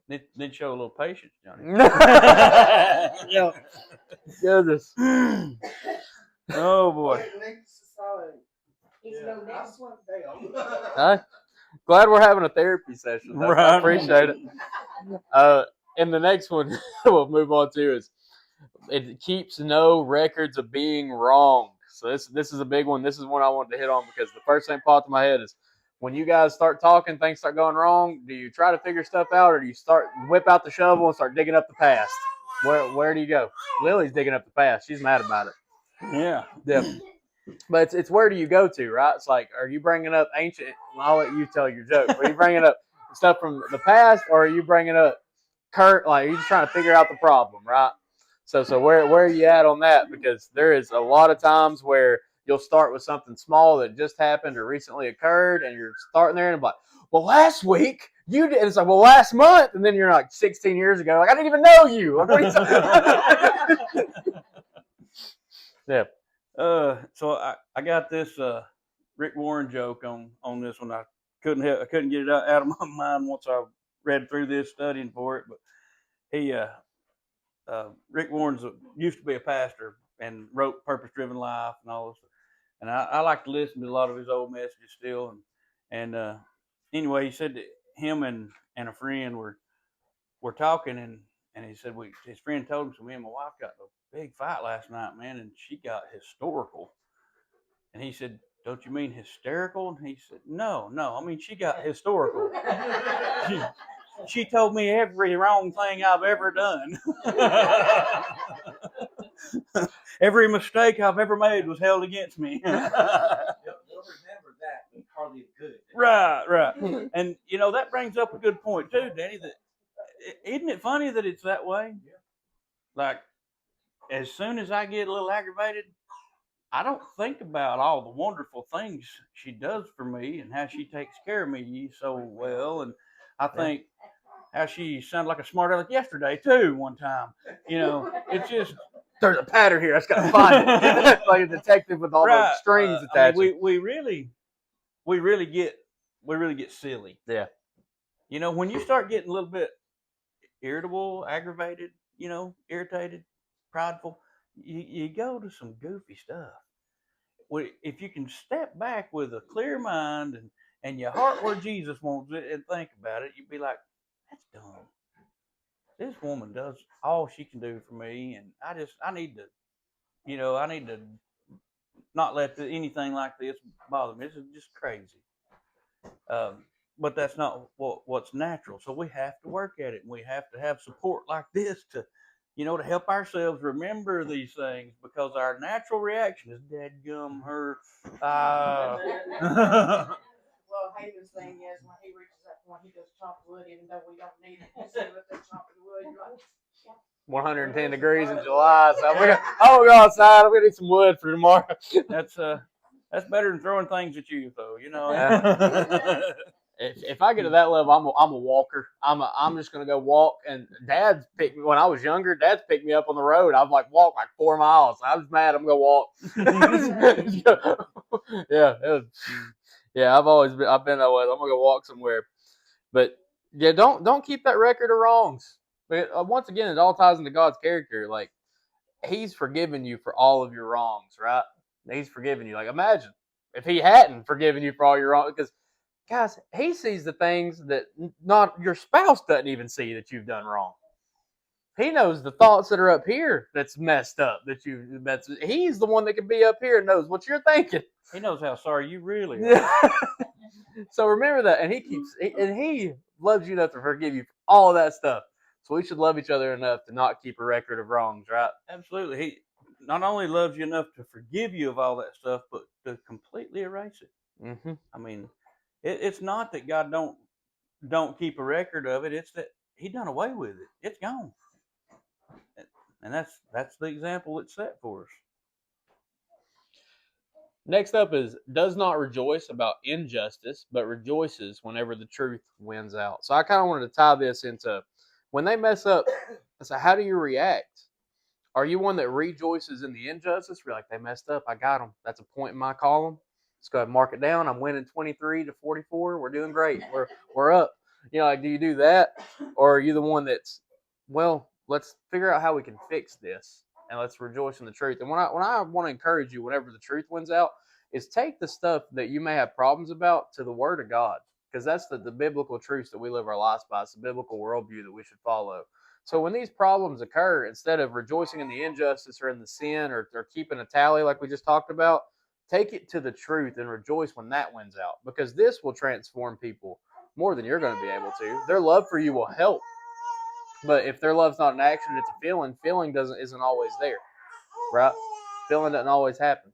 Did show a little patience, Johnny. Yeah. Goodness. Oh boy. He's Yeah, no I next. swear to God. Huh? Glad we're having a therapy session. I Right. appreciate it. And the next one we'll move on to is it keeps no records of being wrong. So this is a big one. This is one I wanted to hit on because the first thing popped in my head is when you guys start talking, things start going wrong. Do you try to figure stuff out, or do you start whip out the shovel and start digging up the past? Where do you go? Lily's digging up the past. She's mad about it. Yeah. Yeah. But it's where do you go to, right? It's like, are you bringing up ancient? Well, I'll let you tell your joke. Are you bringing up stuff from the past, or are you bringing up current? Like, are you just trying to figure out the problem, right? So where are you at on that? Because there is a lot of times where you'll start with something small that just happened or recently occurred, and you're starting there and like, well, last week you did. And it's like, well, last month, and then you're like 16 years ago. Like, I didn't even know you. Like, what are you talking? Yeah. So I got this Rick Warren joke on this one. I couldn't get it out of my mind once I read through this studying for it. But he Rick Warren's used to be a pastor and wrote Purpose Driven Life and all this. And I like to listen to a lot of his old messages still. And anyway, he said that him and a friend were talking, and he said his friend told him, so me and my wife got a big fight last night, man, and she got historical. And he said, don't you mean hysterical? And he said, no, I mean she got historical. She told me every wrong thing I've ever done. Every mistake I've ever made was held against me. They'll remember that, but hardly good. Right. And, that brings up a good point, too, Danny. That isn't it funny that it's that way? Yeah. Like, as soon as I get a little aggravated, I don't think about all the wonderful things she does for me and how she takes care of me so well. And I think how she sounded like a smart aleck yesterday, too, one time. It's just... There's a pattern here. I just got to find it. Like a detective with all those strings attached. I mean, we really get silly. Yeah. When you start getting a little bit irritable, aggravated, irritated, prideful, you go to some goofy stuff. If you can step back with a clear mind and your heart where Jesus wants it and think about it, you'd be like, that's dumb. This woman does all she can do for me, and I need to not let anything like this bother me. This is just crazy. But that's not what's natural. So we have to work at it, and we have to have support like this to help ourselves remember these things, because our natural reaction is dadgum her. Well, Haven's thing is when he reaches that point, he goes chop wood, even though we don't need it. You see what they're chopping wood, you're like, 110 degrees in July, so I'm gonna go outside. I'm gonna need some wood for tomorrow. That's better than throwing things at you, though. If I get to that level, I'm a walker. I'm just gonna go walk. And Dad's picked me when I was younger. Dad's picked me up on the road. I've walked 4 miles. I was mad. I'm gonna walk. Yeah. I've been that way. I'm gonna go walk somewhere. But yeah, don't keep that record of wrongs. But once again, it all ties into God's character. Like, He's forgiven you for all of your wrongs, right? He's forgiven you. Like, imagine if He hadn't forgiven you for all your wrongs, because guys, He sees the things that not your spouse doesn't even see that you've done wrong. He knows the thoughts that are up here that's messed up. He's the one that can be up here and knows what you're thinking. He knows how sorry you really are. So remember that, and he loves you enough to forgive you for all of that stuff. So we should love each other enough to not keep a record of wrongs, right? Absolutely. He not only loves you enough to forgive you of all that stuff, but to completely erase it. Mm-hmm. I mean, it's not that God don't keep a record of it. It's that He done away with it. It's gone, and that's the example it's set for us. Next up is does not rejoice about injustice, but rejoices whenever the truth wins out. So I kind of wanted to tie this into when they mess up. So how do you react? Are you one that rejoices in the injustice? We're like, they messed up. I got them. That's a point in my column. Let's go ahead and mark it down. I'm winning 23-44. We're doing great. We're up. You know, like, do you do that, or are you the one that's, well, let's figure out how we can fix this and let's rejoice in the truth. And when I want to encourage you, whenever the truth wins out, is take the stuff that you may have problems about to the Word of God, because that's the biblical truths that we live our lives by. It's the biblical worldview that we should follow. So when these problems occur, instead of rejoicing in the injustice or in the sin or keeping a tally like we just talked about, take it to the truth and rejoice when that wins out, because this will transform people more than you're going to be able to. Their love for you will help. But if their love's not an action, it's a feeling. Feeling isn't always there, right? Feeling doesn't always happen.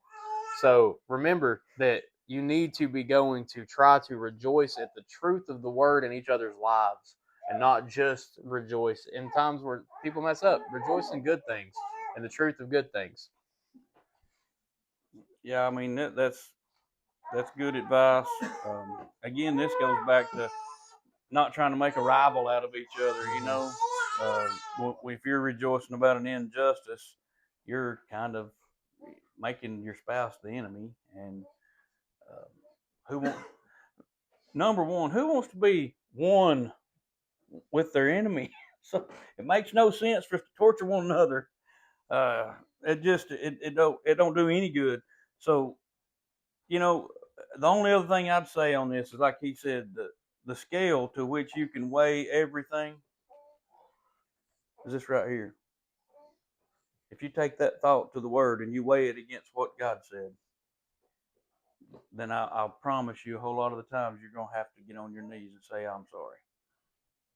So remember that you need to be going to try to rejoice at the truth of the word in each other's lives, and not just rejoice in times where people mess up. Rejoice in good things and the truth of good things. Yeah, I mean that's good advice. Again, this goes back to not trying to make a rival out of each other. You know, if you're rejoicing about an injustice, you're kind of making your spouse the enemy. And who want number one? Who wants to be one with their enemy? So it makes no sense for us to torture one another. It don't do any good. So you know, the only other thing I'd say on this is, like he said, the scale to which you can weigh everything is this right here. If you take that thought to the word and you weigh it against what God said, then I'll promise you a whole lot of the times you're going to have to get on your knees and say, I'm sorry.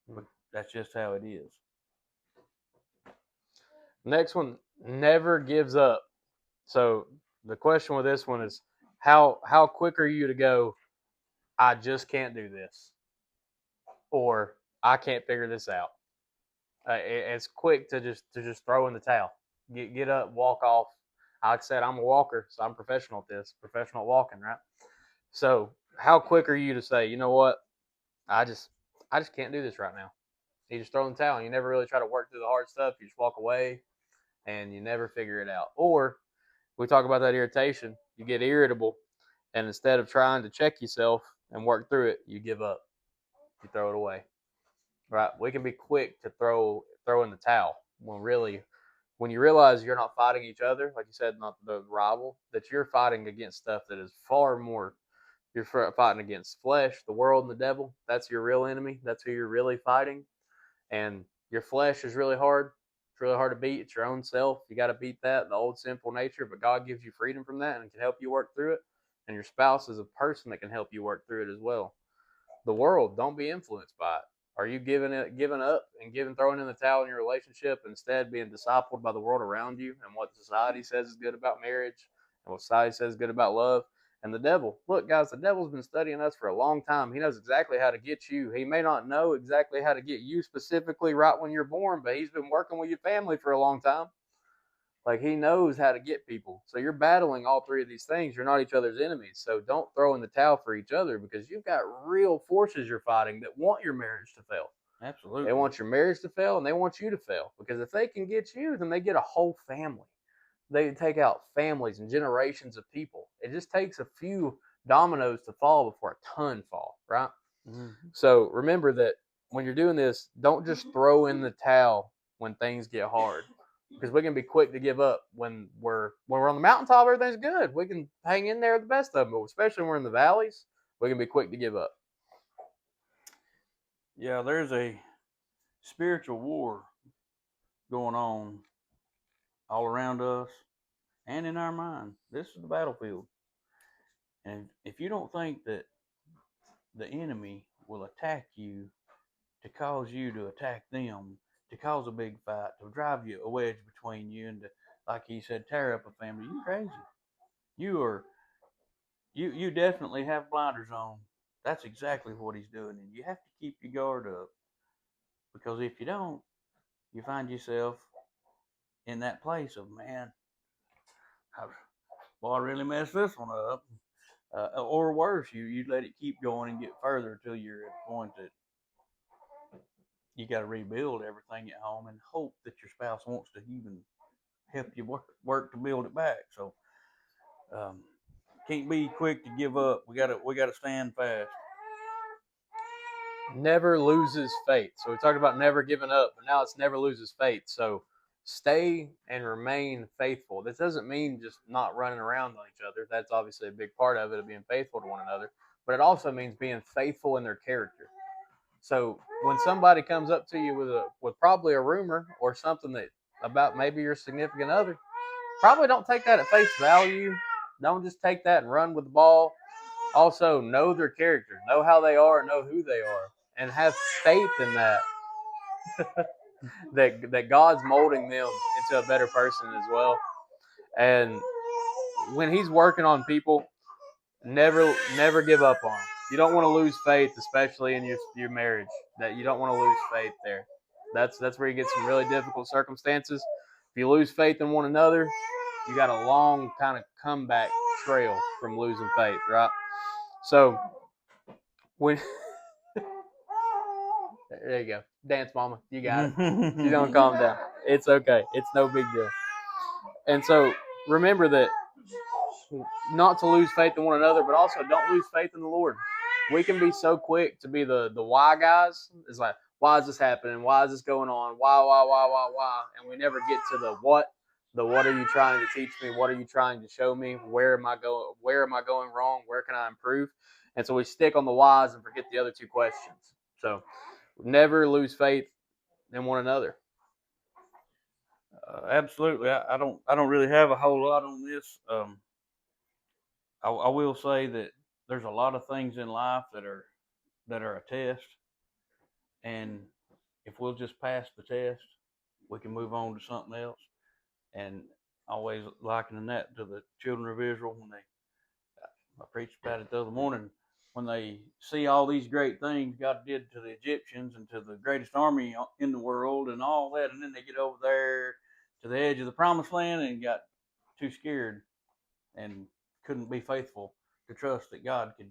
But that's just how it is. Next one, never gives up. So the question with this one is, how quick are you to go, I just can't do this, or I can't figure this out? It's quick to just throw in the towel, get up, walk off. Like I said, I'm a walker, so I'm professional at this, professional at walking, right? So how quick are you to say, you know what, I just can't do this right now? You just throw in the towel. You never really try to work through the hard stuff. You just walk away, and you never figure it out. Or we talk about that irritation. You get irritable, and instead of trying to check yourself and work through it, you give up. You throw it away. Right? We can be quick to throw in the towel when really, when you realize you're not fighting each other, like you said, not the rival, that you're fighting against stuff that is far more. You're fighting against flesh, the world, and the devil. That's your real enemy. That's who you're really fighting. And your flesh is really hard. It's really hard to beat. It's your own self. You got to beat that, the old sinful nature. But God gives you freedom from that and can help you work through it. And your spouse is a person that can help you work through it as well. The world, don't be influenced by it. Are you giving up and throwing in the towel in your relationship, instead being discipled by the world around you and what society says is good about marriage and what society says is good about love? And the devil, look, guys, the devil's been studying us for a long time. He knows exactly how to get you. He may not know exactly how to get you specifically right when you're born, but he's been working with your family for a long time. Like, he knows how to get people. So you're battling all three of these things. You're not each other's enemies. So don't throw in the towel for each other, because you've got real forces you're fighting that want your marriage to fail. Absolutely. They want your marriage to fail, and they want you to fail. Because if they can get you, then they get a whole family. They take out families and generations of people. It just takes a few dominoes to fall before a ton fall, right? Mm-hmm. So remember that when you're doing this, don't just throw in the towel when things get hard. Because we can be quick to give up when we're on the mountaintop. Everything's good. We can hang in there the best of them, but especially when we're in the valleys, we can be quick to give up. Yeah, there's a spiritual war going on all around us and in our mind. This is the battlefield. And if you don't think that the enemy will attack you to cause you to attack them, to cause a big fight, to drive you a wedge between you, and to, like he said, tear up a family. You crazy. You definitely have blinders on. That's exactly what he's doing, and you have to keep your guard up, because if you don't, you find yourself in that place of, man, well, I really messed this one up. Or worse, you let it keep going and get further until you're at the point that you got to rebuild everything at home and hope that your spouse wants to even help you work to build it back. So can't be quick to give up. We gotta stand fast. Never loses faith. So we talked about never giving up, but now it's never loses faith. So stay and remain faithful. This doesn't mean just not running around on each other. That's obviously a big part of it, of being faithful to one another. But it also means being faithful in their character. So when somebody comes up to you with probably a rumor or something that about maybe your significant other, probably don't take that at face value. Don't just take that and run with the ball. Also, know their character, know how they are, know who they are, and have faith in that. that God's molding them into a better person as well. And when He's working on people, never give up on them. You don't want to lose faith, especially in your marriage. That you don't want to lose faith there. That's where you get some really difficult circumstances. If you lose faith in one another, you got a long kind of comeback trail from losing faith, right? So when there you go, dance, mama, you got it. You don't calm down. It's okay. It's no big deal. And so remember that not to lose faith in one another, but also don't lose faith in the Lord. We can be so quick to be the why guys. It's like, why is this happening? Why is this going on? Why? And we never get to the what. The what are you trying to teach me? What are you trying to show me? Where am I going? Where am I going wrong? Where can I improve? And so we stick on the whys and forget the other two questions. So never lose faith in one another. Absolutely. I don't really have a whole lot on this. I will say that there's a lot of things in life that are a test, and if we'll just pass the test, we can move on to something else. And always likening that to the children of Israel when I preached about it the other morning, when they see all these great things God did to the Egyptians and to the greatest army in the world and all that, and then they get over there to the edge of the promised land and got too scared and couldn't be faithful to trust that God could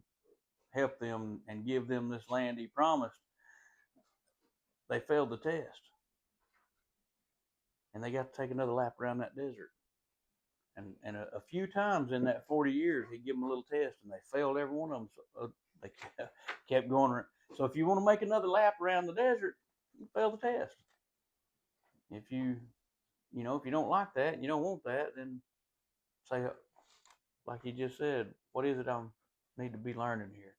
help them and give them this land He promised. They failed the test, and they got to take another lap around that desert. And a few times in that 40 years, He'd give them a little test, and they failed every one of them. So they kept going around. So if you want to make another lap around the desert, you fail the test. If you don't like that and you don't want that, then say, like he just said, what is it I need to be learning here?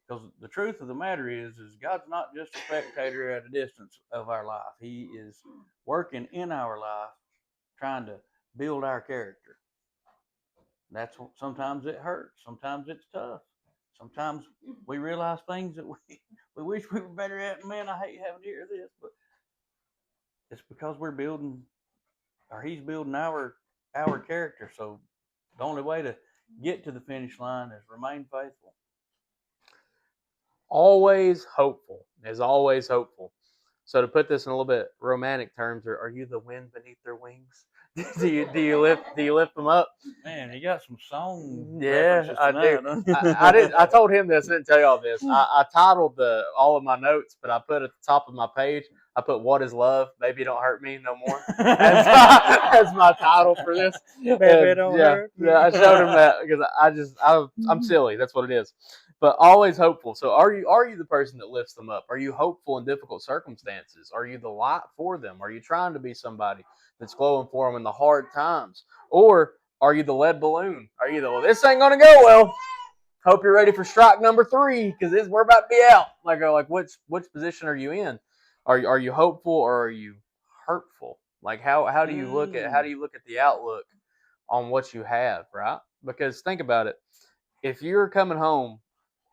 Because the truth of the matter is God's not just a spectator at a distance of our life. He is working in our life, trying to build our character. That's what, sometimes it hurts. Sometimes it's tough. Sometimes we realize things that we wish we were better at. Man, I hate having to hear this, but it's because we're building, or He's building our character. So the only way to get to the finish line is remain faithful. Always hopeful. Is always hopeful. So to put this in a little bit romantic terms, are you the wind beneath their wings? do you lift them up? Man, you got some song. Yeah, I do. Tonight, huh? I did. I told him this. I didn't tell you all this. I titled all of my notes, but I put at the top of my page, I put "What is love? Baby, don't hurt me no more." As my title for this. Baby, don't hurt me. Yeah, I showed him that because I'm silly. That's what it is. But always hopeful. So are you the person that lifts them up? Are you hopeful in difficult circumstances? Are you the light for them? Are you trying to be somebody that's glowing for them in the hard times? Or are you the lead balloon? Are you well, this ain't gonna go well. Hope you're ready for strike number 3 because we're about to be out. Like which position are you in? Are you hopeful or are you hurtful? Like how do you look at the outlook on what you have, right? Because think about it. If you're coming home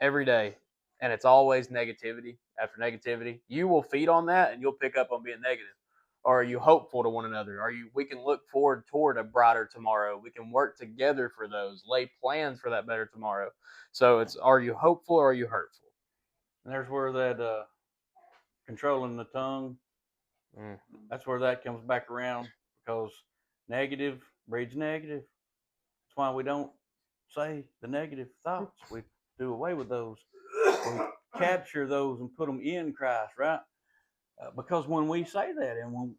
every day and it's always negativity after negativity, you will feed on that and you'll pick up on being negative. Or are you hopeful to one another? We can look forward toward a brighter tomorrow. We can work together for those, lay plans for that better tomorrow. So it's, are you hopeful or are you hurtful? And there's where that controlling the tongue, that's where that comes back around, because negative breeds negative. That's why we don't say the negative thoughts. We do away with those. We capture those and put them in Christ, right? Because when we say that, and when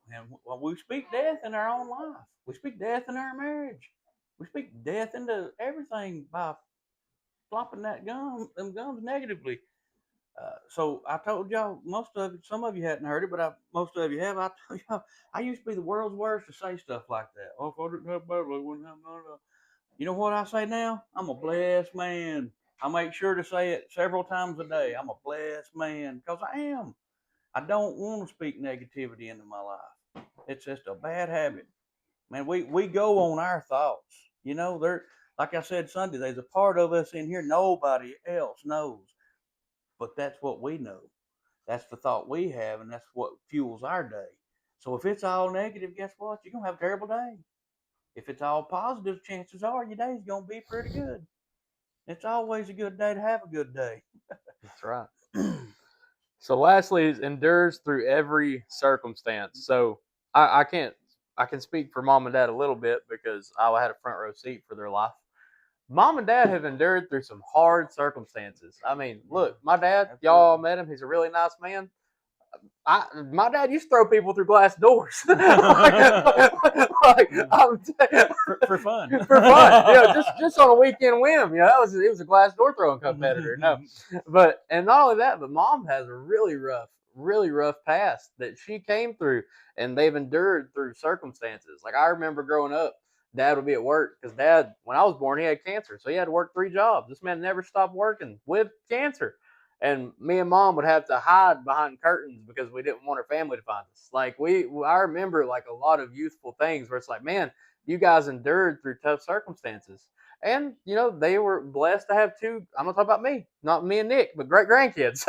we speak death in our own life, we speak death in our marriage, we speak death into everything by flopping them gums negatively. So I told y'all, some of you hadn't heard it, but most of you have. I told y'all, I used to be the world's worst to say stuff like that. Oh, if I didn't have Beverly, I wouldn't have none of that. You know what I say now? I'm a blessed man. I make sure to say it several times a day. I'm a blessed man, because I am. I don't want to speak negativity into my life. It's just a bad habit. Man, we go on our thoughts. You know, like I said Sunday, there's a part of us in here nobody else knows. But that's what we know. That's the thought we have, and that's what fuels our day. So if it's all negative, guess what? You're going to have a terrible day. If it's all positive, chances are your day's going to be pretty good. It's always a good day to have a good day. That's right. So lastly is endures through every circumstance. So I can speak for mom and dad a little bit because I had a front row seat for their life. Mom and dad have endured through some hard circumstances. I mean, look, my dad, y'all met him. He's a really nice man. My dad used to throw people through glass doors. For fun. For fun. You know, just on a weekend whim. You know, it was a glass door throwing competitor. No. And not only that, but mom has a really rough past that she came through, and they've endured through circumstances. Like, I remember growing up, Dad would be at work because Dad, when I was born, he had cancer. So he had to work 3 jobs. This man never stopped working with cancer. And me and Mom would have to hide behind curtains because we didn't want our family to find us. Like, I remember like a lot of youthful things where it's like, man, you guys endured through tough circumstances. And, you know, they were blessed to have 2, I'm going to talk about me, not me and Nick, but great grandkids.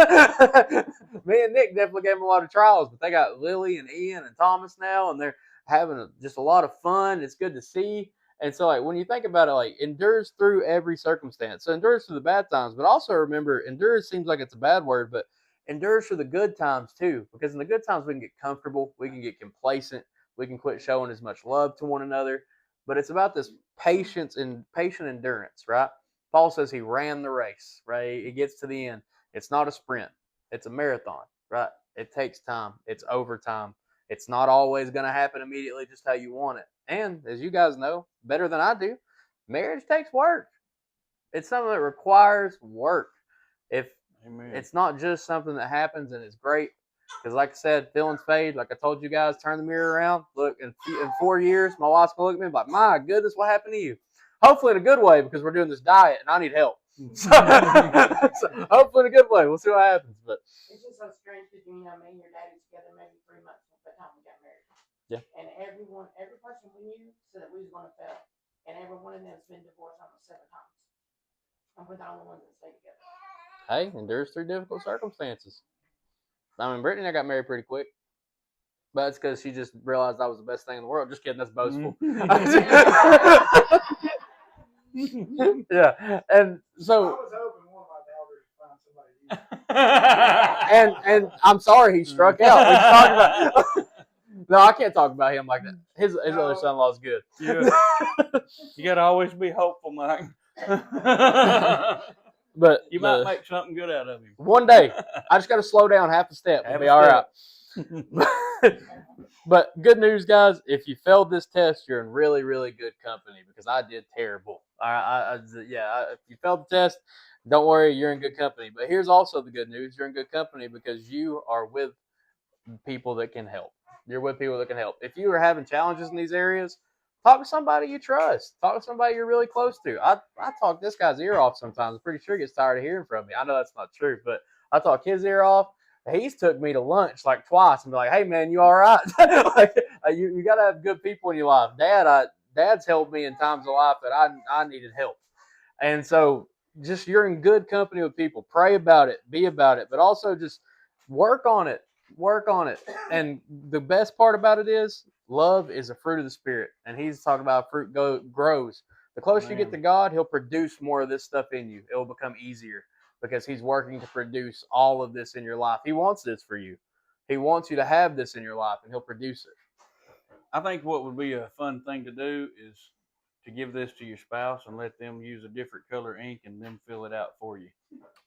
Me and Nick definitely gave them a lot of trials, but they got Lily and Ian and Thomas now, and they're having just a lot of fun. It's good to see. And so, like, when you think about it, like, endures through every circumstance. So endures through the bad times, but also remember, endures seems like it's a bad word, but endures through the good times too. Because in the good times, we can get comfortable, we can get complacent, we can quit showing as much love to one another. But it's about this patience and patient endurance, right? Paul says he ran the race, right? It gets to the end. It's not a sprint. It's a marathon, right? It takes time. It's overtime. It's not always going to happen immediately just how you want it. And as you guys know, better than I do, marriage takes work. It's something that requires work. Amen. It's not just something that happens and it's great. Because like I said, feelings fade. Like I told you guys, turn the mirror around. Look, in 4 years, my wife's going to look at me like, my goodness, what happened to you? Hopefully in a good way, because we're doing this diet and I need help. So hopefully in a good way. We'll see what happens. But it's just so strange because, you know, me and your daddy together maybe 3 months by the time we got married. Yeah. And every person we knew said that we was going to fail. And every one of them has been divorced almost 7 times. And we're the only ones that stay together. Hey, endures through difficult circumstances. I mean, Brittany and I got married pretty quick. But it's because she just realized I was the best thing in the world. Just kidding, that's boastful. Yeah. And so I was hoping one of my daughters would find somebody. and I'm sorry he struck out. We talked about No, I can't talk about him like that. His other son-in-law's good. Yeah. You gotta always be hopeful, Mike. But you might make something good out of him. One day, I just got to slow down half a step and be all right. But good news, guys. If you failed this test, you're in really, really good company because I did terrible. If you failed the test, don't worry, you're in good company. But here's also the good news. You're in good company because you are with people that can help. You're with people that can help. If you are having challenges in these areas, talk to somebody you trust. Talk to somebody you're really close to. I talk this guy's ear off sometimes. I'm pretty sure he gets tired of hearing from me. I know that's not true, but I talk his ear off. He's took me to lunch like twice and be like, hey, man, you all right? You got to have good people in your life. Dad's helped me in times of life that I needed help. And so just you're in good company with people. Pray about it, be about it, but also just work on it. Work on it. And the best part about it is love is a fruit of the spirit. And he's talking about fruit grows. The closer you get to God, he'll produce more of this stuff in you. It will become easier because he's working to produce all of this in your life. He wants this for you. He wants you to have this in your life, and he'll produce it. I think what would be a fun thing to do is to give this to your spouse and let them use a different color ink and then fill it out for you.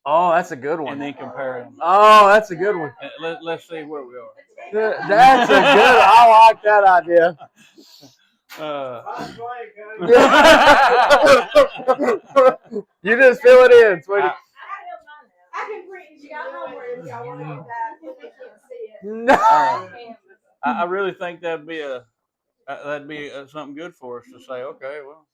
Oh, that's a good one. And then compare them. Oh, that's a good one. Let's see where we are. That's a good. I like that idea. Fine play, Cody. You just fill it in, sweetie. I can print you out homework if y'all want to do that, but they can't see it. No. I really think that'd be something good for us to say. Okay, well,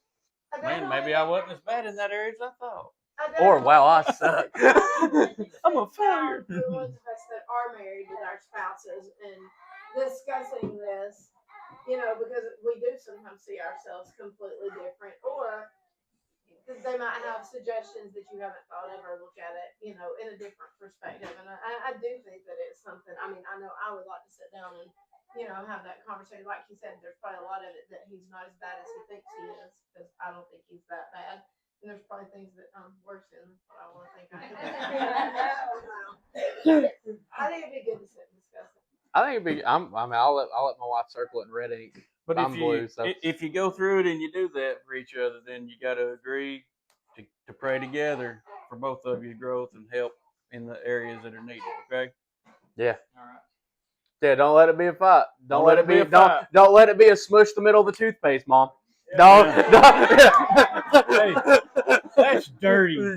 man, maybe I wasn't as bad in that area as I thought. Or wow, I suck. I'm a failure. The ones of us that are married with our spouses and discussing this, you know, because we do sometimes see ourselves completely different, or they might have suggestions that you haven't thought of or look at it, you know, in a different perspective. And I do think that it's something, I mean, I know I would like to sit down and, you know, have that conversation. Like you said, there's probably a lot of it that he's not as bad as he thinks he is, because I don't think he's that bad. And there's probably things that I'm worse in, but I want to think I am. I think it'd be good to sit and discuss it. I think it'd be. I'll let my wife circle it in red ink. But I'm blue, so. if you go through it and you do that for each other, then you got to agree to pray together for both of your growth and help in the areas that are needed. Okay. Yeah. All right. Yeah. Don't let it be a fight. Don't let it be a fight. Don't let it be a smush the middle of the toothpaste, Mom. Yeah. Don't. Hey, that's dirty. Yeah.